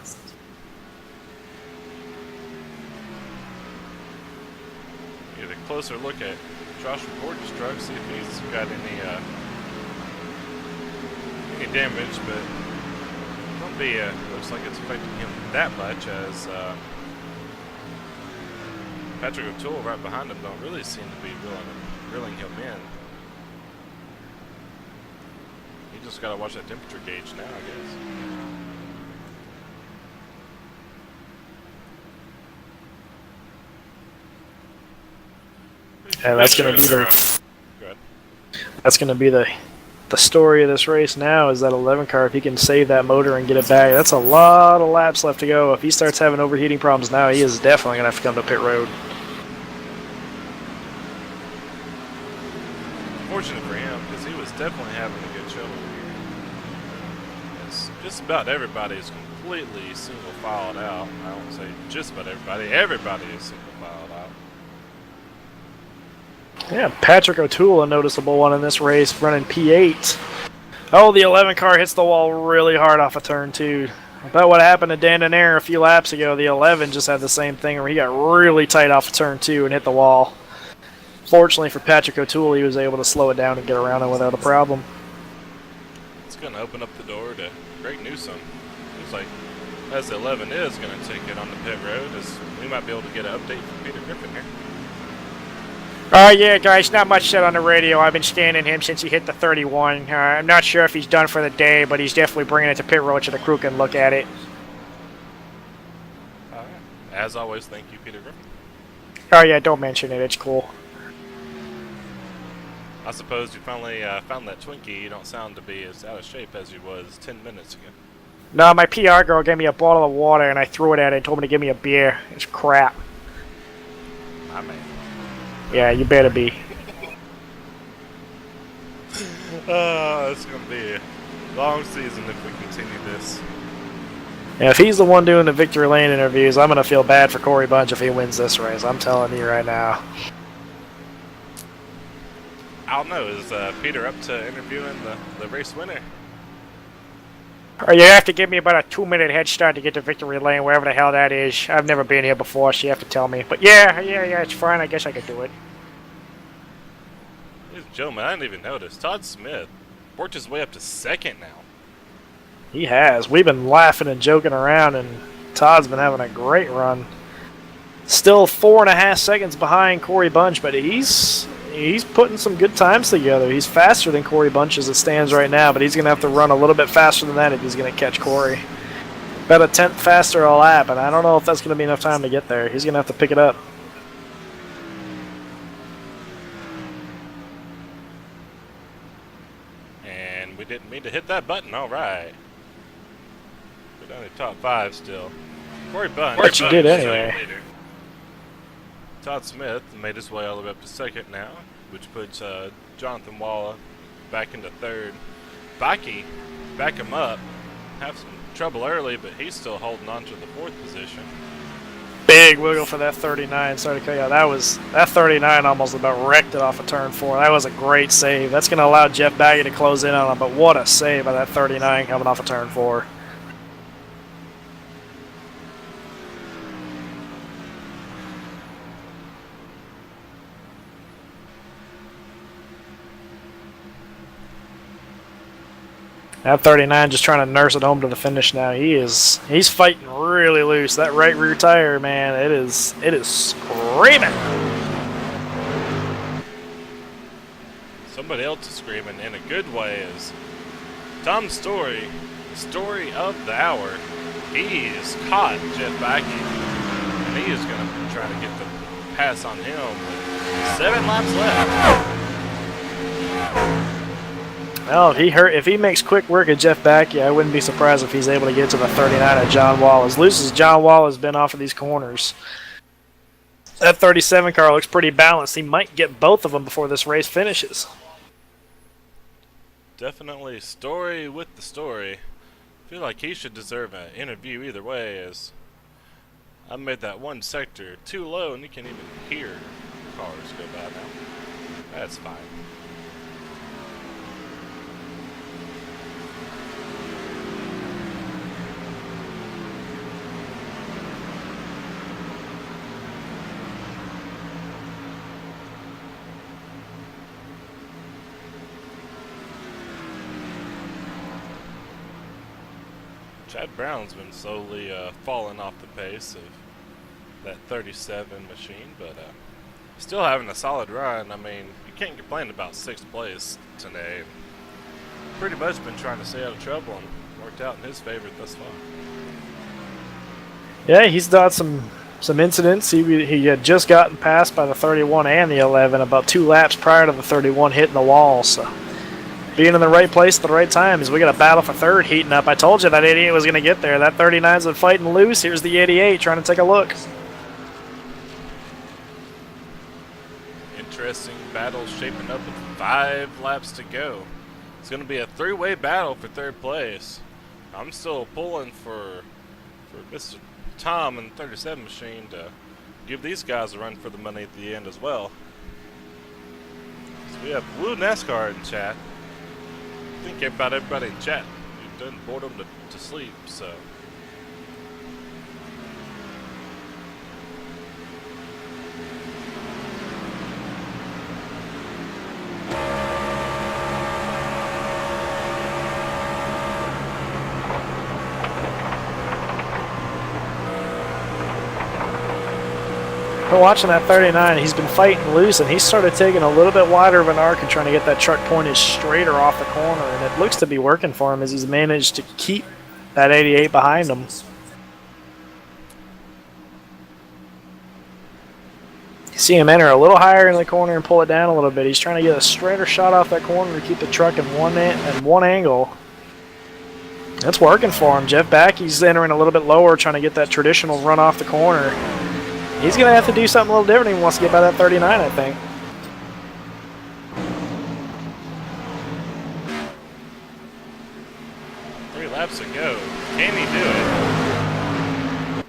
Get a closer look at Josh Gordon's truck, see if he's got any damage, but don't be. Looks like it's affecting him that much, as Patrick O'Toole right behind him don't really seem to be reeling him in. You just gotta watch that temperature gauge now, I guess. And that's going to be the story of this race now, is that 11 car. If he can save that motor and get it back, that's a lot of laps left to go. If he starts having overheating problems now, he is definitely going to have to come to pit road. Fortunate for him, because he was definitely having a good show over here. It's just about everybody is completely single filed out. I don't say just about everybody. Everybody is single filed out. Yeah, Patrick O'Toole, a noticeable one in this race, running P8. Oh, the 11 car hits the wall really hard off of turn 2. About what happened to Dan Denaire a few laps ago, the 11 just had the same thing where he got really tight off of turn 2 and hit the wall. Fortunately for Patrick O'Toole, he was able to slow it down and get around it without a problem. It's going to open up the door to Greg Newsom. Looks like as the 11 is going to take it on the pit road, as we might be able to get an update from Peter Griffin here. Yeah, guys, not much said on the radio. I've been scanning him since he hit the 31. I'm not sure if he's done for the day, but he's definitely bringing it to pit road so the crew can look at it. As always, thank you, Peter Griffin. Oh, yeah, don't mention it. It's cool. I suppose you finally found that Twinkie. You don't sound to be as out of shape as you was 10 minutes ago. No, my PR girl gave me a bottle of water, and I threw it at her and told me to give me a beer. It's crap. My man. Yeah, you better be. It's going to be a long season if we continue this. Yeah, if he's the one doing the victory lane interviews, I'm going to feel bad for Corey Bunch if he wins this race. I'm telling you right now. I don't know. Is Peter up to interviewing the race winner? Or you have to give me about a 2-minute head start to get to victory lane, wherever the hell that is. I've never been here before, so you have to tell me. But yeah, it's fine. I guess I could do it. Ladies and gentlemen, I didn't even notice. Todd Smith worked his way up to second now. He has. We've been laughing and joking around, and Todd's been having a great run. Still 4.5 seconds behind Corey Bunch, but he's putting some good times together. He's faster than Corey Bunch as it stands right now, but he's going to have to run a little bit faster than that if he's going to catch Corey. About a tenth faster a lap, and I don't know if that's going to be enough time to get there. He's going to have to pick it up. And we didn't mean to hit that button. All right. We're down to top 5 still. Corey Bunch. But you did anyway. Todd Smith made his way all the way up to second now, which puts Jonathan Walla back into third. Baki, back him up. Have some trouble early, but he's still holding on to the 4th position. Big wiggle for that 39. Sorry to cut you out. That 39 almost about wrecked it off of turn 4. That was a great save. That's going to allow Jeff Baggy to close in on him, but what a save by that 39 coming off of turn 4. That 39 just trying to nurse it home to the finish now. He's fighting really loose. That right rear tire, man, it is screaming. Somebody else is screaming in a good way is Tom Story, story of the hour. He is caught Jeff Backey, and he is going to try to get the pass on him with 7 laps left. Well, if he makes quick work of Jeff Backey, I wouldn't be surprised if he's able to get to the 39 at John Wall. As loose as John Wall has been off of these corners, that 37 car looks pretty balanced. He might get both of them before this race finishes. Definitely story with the story. I feel like he should deserve an interview either way, as I made that one sector too low and you can't even hear cars go by now. That's fine. Chad Brown's been slowly falling off the pace of that 37 machine, but still having a solid run. I mean, you can't complain about 6th place today. Pretty much been trying to stay out of trouble and worked out in his favor thus far. Yeah, he's done some incidents. He had just gotten passed by the 31 and the 11 about 2 laps prior to the 31 hitting the wall, so being in the right place at the right time as we got a battle for 3rd heating up. I told you that 88 was going to get there. That 39's been fighting loose. Here's the 88 trying to take a look. Interesting battle shaping up with 5 laps to go. It's going to be a 3-way battle for 3rd place. I'm still pulling for Mr. Tom and the 37 machine to give these guys a run for the money at the end as well. So we have Blue NASCAR in chat. I think about everybody in chat. We've done bored them to sleep, so. We're watching that 39. He's been fighting loose, and he started taking a little bit wider of an arc and trying to get that truck pointed straighter off the corner, and it looks to be working for him as he's managed to keep that 88 behind him. You see him enter a little higher in the corner and pull it down a little bit. He's trying to get a straighter shot off that corner to keep the truck in one angle. That's working for him. Jeff Backey's entering a little bit lower, trying to get that traditional run off the corner. He's going to have to do something a little different if he wants to get by that 39, I think. Three laps to go. Can he do it?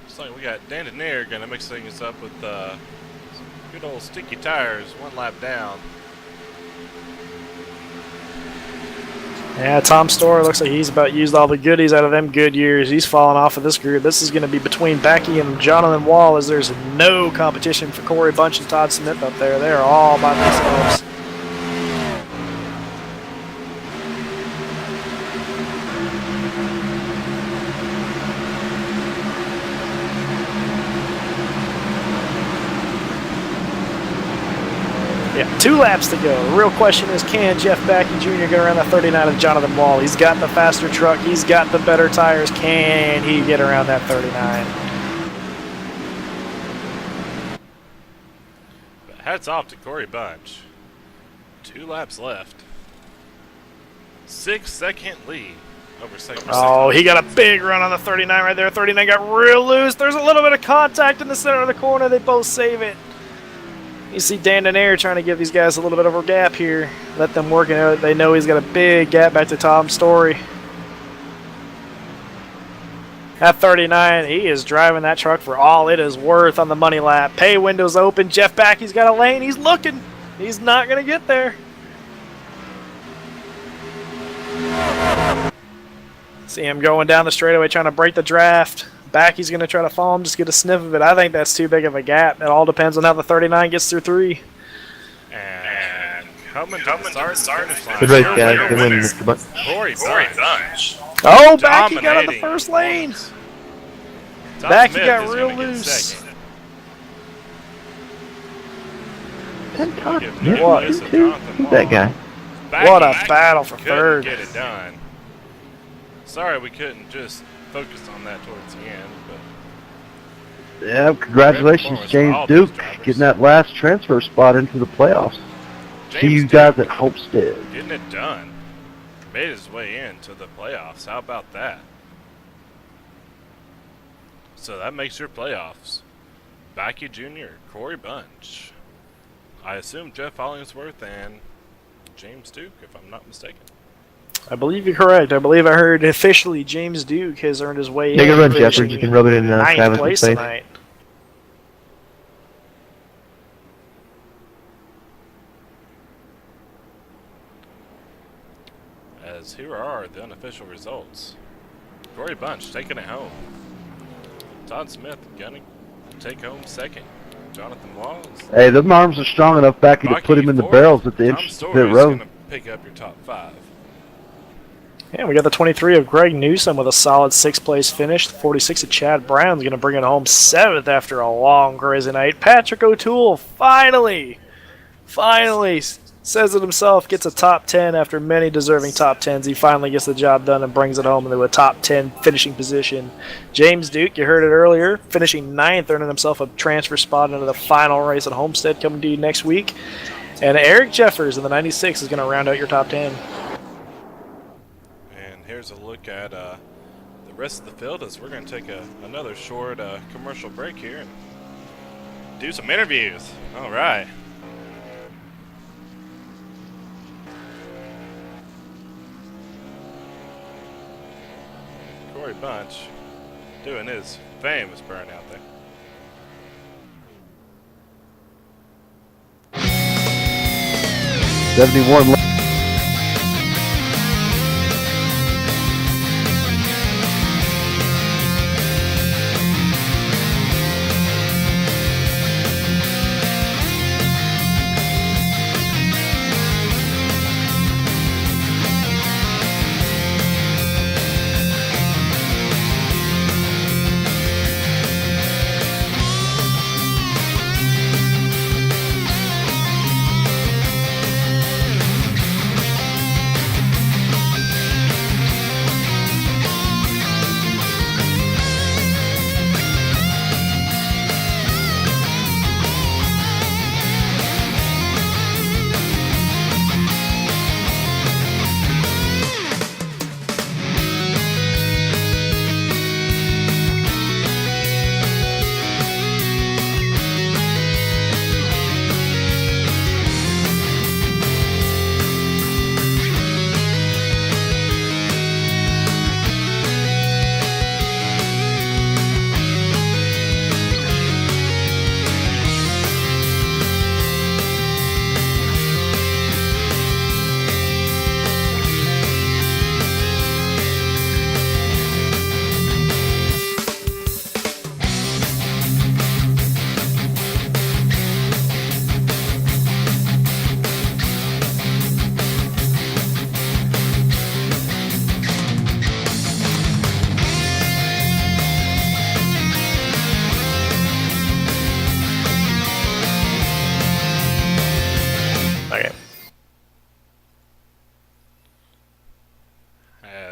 Looks like we got Dan Denier going to mix things up with good old sticky tires, 1 lap down. Yeah, Tom Storer looks like he's about used all the goodies out of them good years. He's falling off of this group. This is going to be between Backey and Jonathan Wall, as there's no competition for Corey Bunch and Todd Smith up there. They're all by themselves. Yeah, 2 laps to go. The real question is, can Jeff Backey Jr. get around that 39 of Jonathan Wall? He's got the faster truck. He's got the better tires. Can he get around that 39? But hats off to Corey Bunch. 2 laps left. 6-second lead over second. Oh, he got a big run on the 39 right there. 39 got real loose. There's a little bit of contact in the center of the corner. They both save it. You see Dan Denaire trying to give these guys a little bit of a gap here. Let them work it out. They know he's got a big gap back to Tom Story. At 39, he is driving that truck for all it is worth on the money lap. Pay windows open. Jeff Backey's got a lane. He's looking. He's not going to get there. See him going down the straightaway trying to break the draft. Backey's going to try to follow him, just get a sniff of it. I think that's too big of a gap. It all depends on how the 39 gets through 3. And coming to the start finish line. Good race, guys. Good win, Mr. Bunch. Corey Bunch. Oh, Backey got on the first lane. Tom Backey Smith got is real gonna get loose. second. Yeah, What? who's that guy? What a Backey battle for couldn't third. get it done. Sorry we couldn't just focus on that towards the end, but Yeah, congratulations, Great James performance by all Duke, these drivers. getting that last transfer spot into the playoffs. See James you Duke guys at Homestead. getting it done. Made his way into the playoffs. How about that? So that makes your playoffs. Backey Jr., Corey Bunch. I assume Jeff Hollingsworth and James Duke, if I'm not mistaken. I believe you're correct. I believe I heard officially James Duke has earned his way Take in. a run, Shepard. You can rub it in 9th Travis' place face. tonight. As here are the unofficial results. Corey Bunch taking it home. Todd Smith gonna take home second. Jonathan Walls. Hey, them arms are strong enough, Backey, to put him in the fourth. barrels at the Tom pit Story's road. gonna pick up your top 5. Yeah, we got the 23 of Greg Newsom with a solid 6th place finish. The 46 of Chad Brown's going to bring it home 7th after a long, crazy night. Patrick O'Toole finally says it himself, gets a top 10 after many deserving top 10s. He finally gets the job done and brings it home into a top 10 finishing position. James Duke, you heard it earlier, finishing 9th, earning himself a transfer spot into the final race at Homestead coming to you next week. And Eric Jeffers in the 96 is going to round out your top 10. And here's a look at the rest of the field as we're going to take another short commercial break here and do some interviews. All right. Corey Bunch doing his famous burn out there. '71.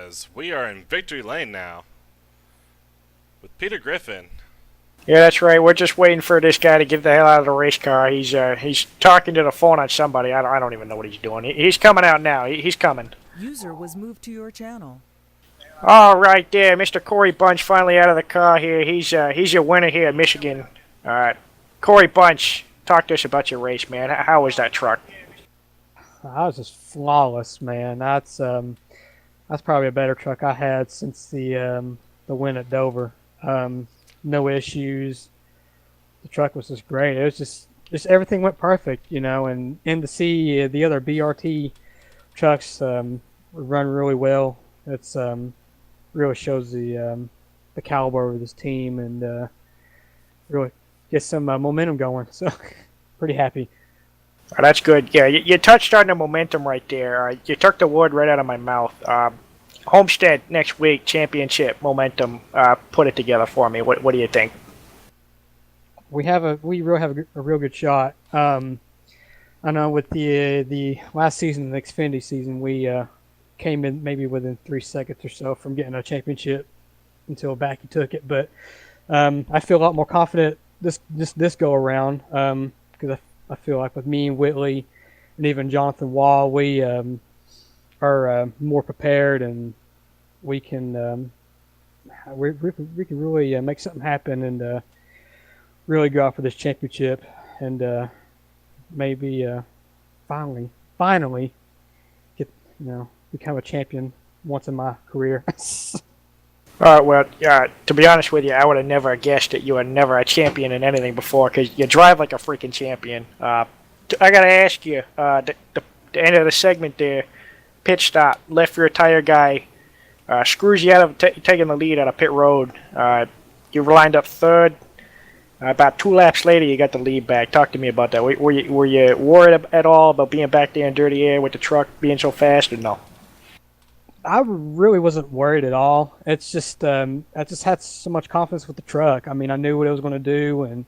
as we are in victory lane now with Peter Griffin. Yeah, that's right. We're just waiting for this guy to get the hell out of the race car. He's talking to the phone on somebody. I don't even know what he's doing. He's coming out now. He's coming. User was moved to your channel. All right, there, Mr. Corey Bunch finally out of the car here. He's your winner here in Michigan. All right, Corey Bunch, talk to us about your race, man. How was that truck? I was just flawless, man. That's probably a better truck I had since the win at Dover. No issues. The truck was just great. It was just everything went perfect, you know. And to see the other BRT trucks run really well, it's really shows the caliber of this team and really gets some momentum going. So pretty happy. Oh, that's good. Yeah, you touched on the momentum right there. You took the word right out of my mouth. Homestead next week, championship momentum. Put it together for me. What do you think? We really have a real good shot. I know with the last season, the Xfinity season, we came in maybe within 3 seconds or so from getting a championship until Backy took it. But I feel a lot more confident this go around because I feel like with me and Whitley and even Jonathan Wall, we are more prepared and we can really make something happen and really go out for this championship and maybe finally get become a champion once in my career. Well, to be honest with you, I would have never guessed that you were never a champion in anything before because you drive like a freaking champion. I got to ask you, the end of the segment there, pit stop, left rear tire guy screws you out of taking the lead out of pit road. You lined up third. About 2 laps later, you got the lead back. Talk to me about that. Were you worried at all about being back there in dirty air with the truck being so fast, or no? I really wasn't worried at all. It's just I just had so much confidence with the truck. I mean, I knew what it was going to do, and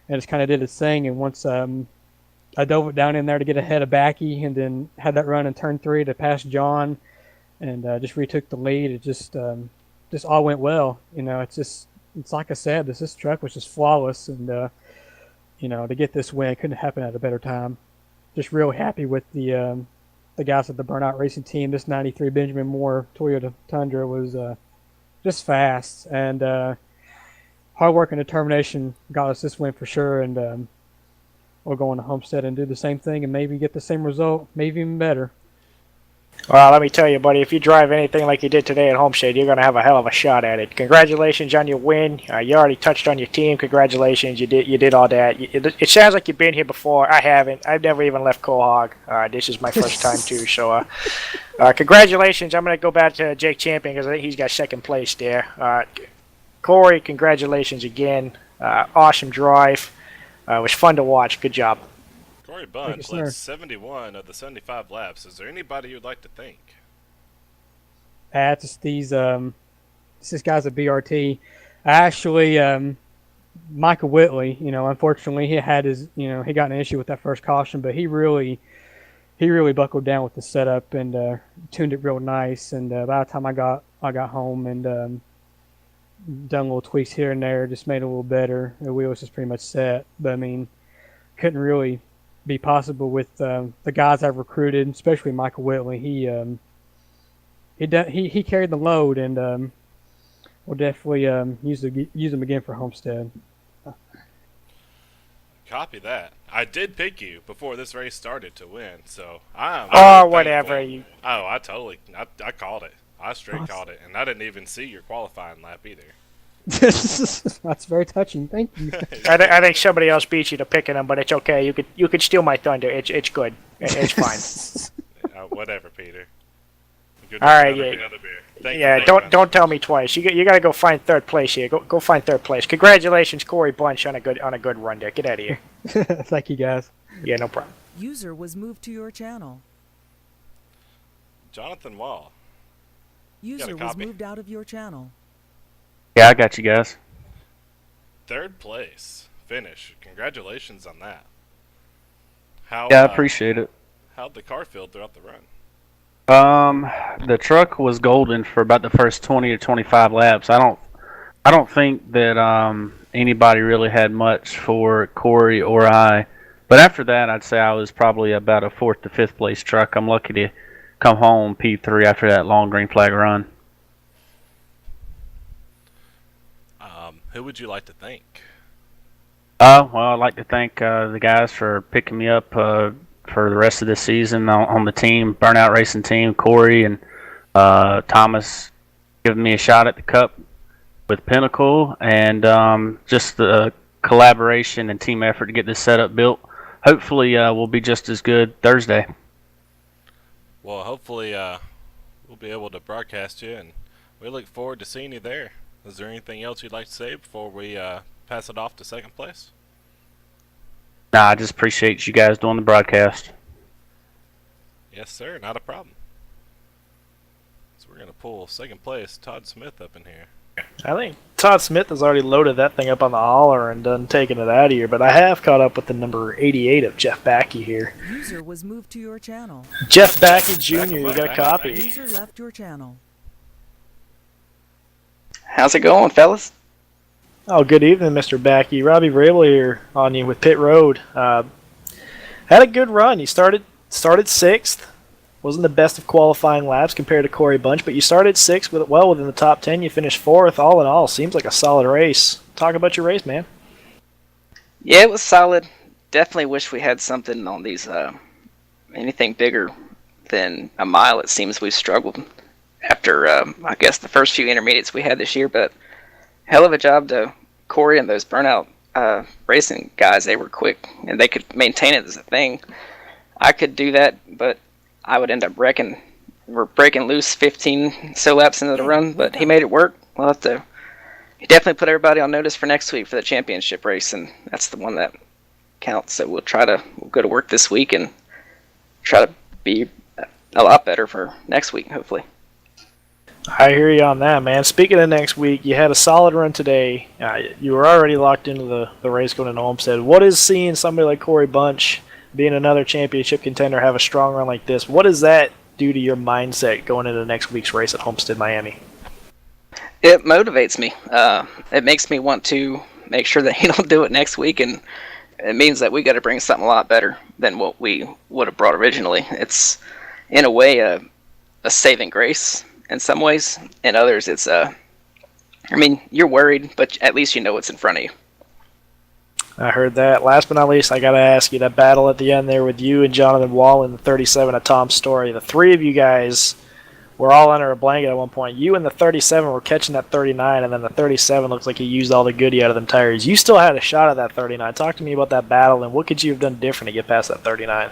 it just kind of did its thing. And once I dove it down in there to get ahead of Backy, and then had that run in turn 3 to pass John, and just retook the lead. It just all went well. You know, it's like I said, this truck was just flawless, and to get this win couldn't happen at a better time. Just real happy with the guys at the Burnout Racing Team. This 93 Benjamin Moore Toyota Tundra was just fast, and hard work and determination got us this win for sure. And we'll go on to Homestead and do the same thing and maybe get the same result, maybe even better. Well, let me tell you, buddy, if you drive anything like you did today at Homestead, you're going to have a hell of a shot at it. Congratulations on your win. You already touched on your team. Congratulations. You did all that. It sounds like you've been here before. I haven't. I've never even left Quahog. This is my first time, too. So, congratulations. I'm going to go back to Jake Champion because I think he's got second place there. Corey, congratulations again. Awesome drive. It was fun to watch. Good job. Corey Bunch led 71 of the 75 laps. Is there anybody you'd like to thank? Just these guys at BRT. Actually, Michael Whitley, unfortunately he had his, he got an issue with that first caution, but he really buckled down with the setup and tuned it real nice. And by the time I got home and done little tweaks here and there, just made it a little better. The wheel was just pretty much set, but I mean, couldn't really be possible with the guys I've recruited, especially Michael Whitley. He carried the load, and we'll definitely use him again for Homestead. Copy that. I did pick you before this race started to win, so I'm. Oh, whatever. I called it. I straight called it, and I didn't even see your qualifying lap either. That's very touching. Thank you. I think somebody else beat you to picking him, but it's okay. You could steal my thunder. It's good. It's fine. Whatever, Peter. All right, yeah. Don't tell me twice. You got to go find third place here. Go find third place. Congratulations, Corey Bunch, on a good run there. Get out of here. Thank you, guys. Yeah, no problem. User was moved to your channel. Jonathan Wall. User was moved out of your channel. Yeah, I got you guys. Third place finish. Congratulations on that. Yeah, I appreciate it. How'd the car feel throughout the run? The truck was golden for about the first 20 or 25 laps. I don't think that anybody really had much for Corey or I. But after that, I'd say I was probably about a 4th to 5th place truck. I'm lucky to come home P3 after that long green flag run. Who would you like to thank? Well, I'd like to thank the guys for picking me up for the rest of the season on the team, Burnout Racing team, Corey and Thomas giving me a shot at the Cup with Pinnacle, and just the collaboration and team effort to get this setup built. Hopefully, we'll be just as good Thursday. Well, hopefully we'll be able to broadcast you, and we look forward to seeing you there. Is there anything else you'd like to say before we pass it off to second place? Nah, I just appreciate you guys doing the broadcast. Yes, sir. Not a problem. So we're going to pull second place Todd Smith up in here. I think Todd Smith has already loaded that thing up on the hauler and done taking it out of here, but I have caught up with the number 88 of Jeff Backey here. User was moved to your channel. Jeff Backey Jr., you got a copy. User left your channel. How's it going, fellas? Oh, good evening, Mr. Backey. Robbie Vrabel here on you with Pit Road. Had a good run. You started 6th. Wasn't the best of qualifying laps compared to Corey Bunch, but you started 6th with well within the top 10. You finished 4th. All in all, seems like a solid race. Talk about your race, man. Yeah, it was solid. Definitely wish we had something on these, anything bigger than a mile. It seems we've struggled after, I guess, the first few intermediates we had this year, but hell of a job to Corey and those Burnout racing guys. They were quick, and they could maintain it as a thing. I could do that, but I would end up wrecking. We're breaking loose 15 so laps into the run, but he made it work. We'll have to. He definitely put everybody on notice for next week for the championship race, and that's the one that counts. So we'll go to work this week and try to be a lot better for next week, hopefully. I hear you on that, man. Speaking of next week, you had a solid run today. You were already locked into the race going to Homestead. What is seeing somebody like Corey Bunch, being another championship contender, have a strong run like this? What does that do to your mindset going into next week's race at Homestead, Miami? It motivates me. It makes me want to make sure that he don't do it next week, and it means that we got to bring something a lot better than what we would have brought originally. It's, in a way, a saving grace in some ways. In others, it's you're worried, but at least you know what's in front of you. I heard that. Last but not least, I got to ask you, that battle at the end there with you and Jonathan Wall in the 37 of Tom's Story. The three of you guys were all under a blanket at one point. You and the 37 were catching that 39, and then the 37 looks like he used all the goodie out of them tires. You still had a shot at that 39. Talk to me about that battle, and what could you have done different to get past that 39?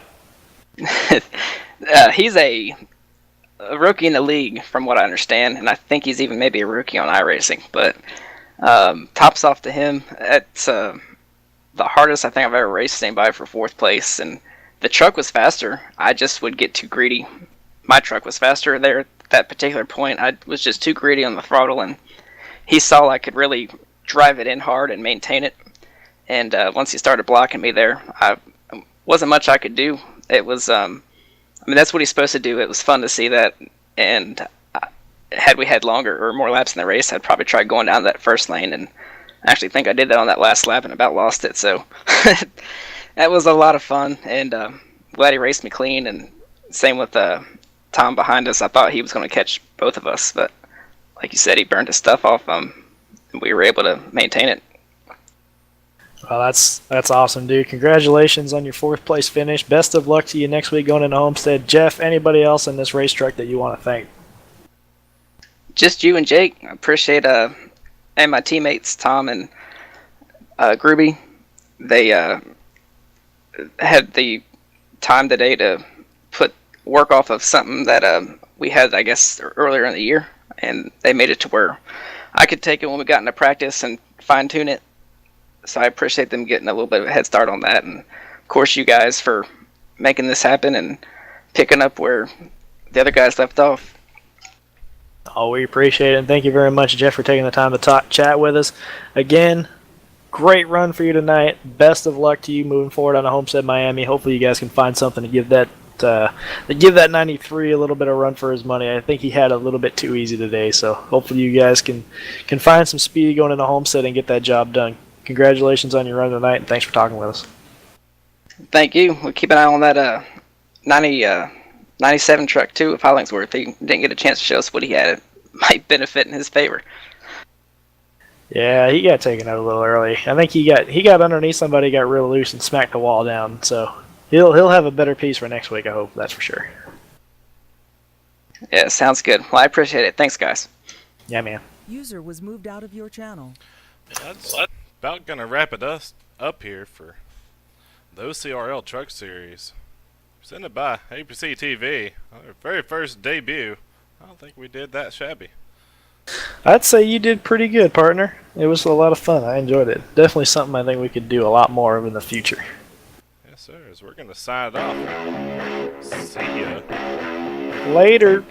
He's a rookie in the league, from what I understand, and I think he's even maybe a rookie on iRacing. But tops off to him. It's the hardest I think I've ever raced anybody for 4th place, and the truck was faster. I just would get too greedy. My truck was faster there at that particular point. I was just too greedy on the throttle, and he saw I could really drive it in hard and maintain it. And once he started blocking me there, I wasn't much I could do. It was, that's what he's supposed to do. It was fun to see that, and had we had longer or more laps in the race, I'd probably try going down that first lane, and I actually think I did that on that last lap and about lost it. So that was a lot of fun, and glad he raced me clean. And same with Tom behind us. I thought he was going to catch both of us, but like you said, he burned his stuff off. And we were able to maintain it. Well, that's awesome, dude. Congratulations on your 4th place finish. Best of luck to you next week going into Homestead. Jeff, anybody else in this race truck that you want to thank? Just you and Jake. I appreciate and my teammates, Tom and Gruby. They had the time today to work off of something that we had, I guess, earlier in the year, and they made it to where I could take it when we got into practice and fine-tune it. So I appreciate them getting a little bit of a head start on that, and of course you guys for making this happen and picking up where the other guys left off. Oh, we appreciate it, and thank you very much, Jeff, for taking the time to chat with us. Again, great run for you tonight. Best of luck to you moving forward on a Homestead Miami. Hopefully you guys can find something to give that give that 93 a little bit of run for his money. I think he had a little bit too easy today, so hopefully you guys can find some speed going into Homestead and get that job done. Congratulations on your run tonight, and thanks for talking with us. Thank you. We'll keep an eye on that 97 truck too of Hollingsworth. He didn't get a chance to show us what he had. It might benefit in his favor. Yeah, he got taken out a little early. I think he got underneath somebody, got real loose, and smacked the wall down. So he'll have a better piece for next week. I hope, that's for sure. Yeah, sounds good. Well, I appreciate it. Thanks, guys. Yeah, man. User was moved out of your channel. That's about gonna wrap it up here for the OCRL Truck Series, presented by APCtv. Our very first debut. I don't think we did that shabby. I'd say you did pretty good, partner. It was a lot of fun. I enjoyed it. Definitely something I think we could do a lot more of in the future. Yes, sir. So we're gonna sign it off. See ya. Later.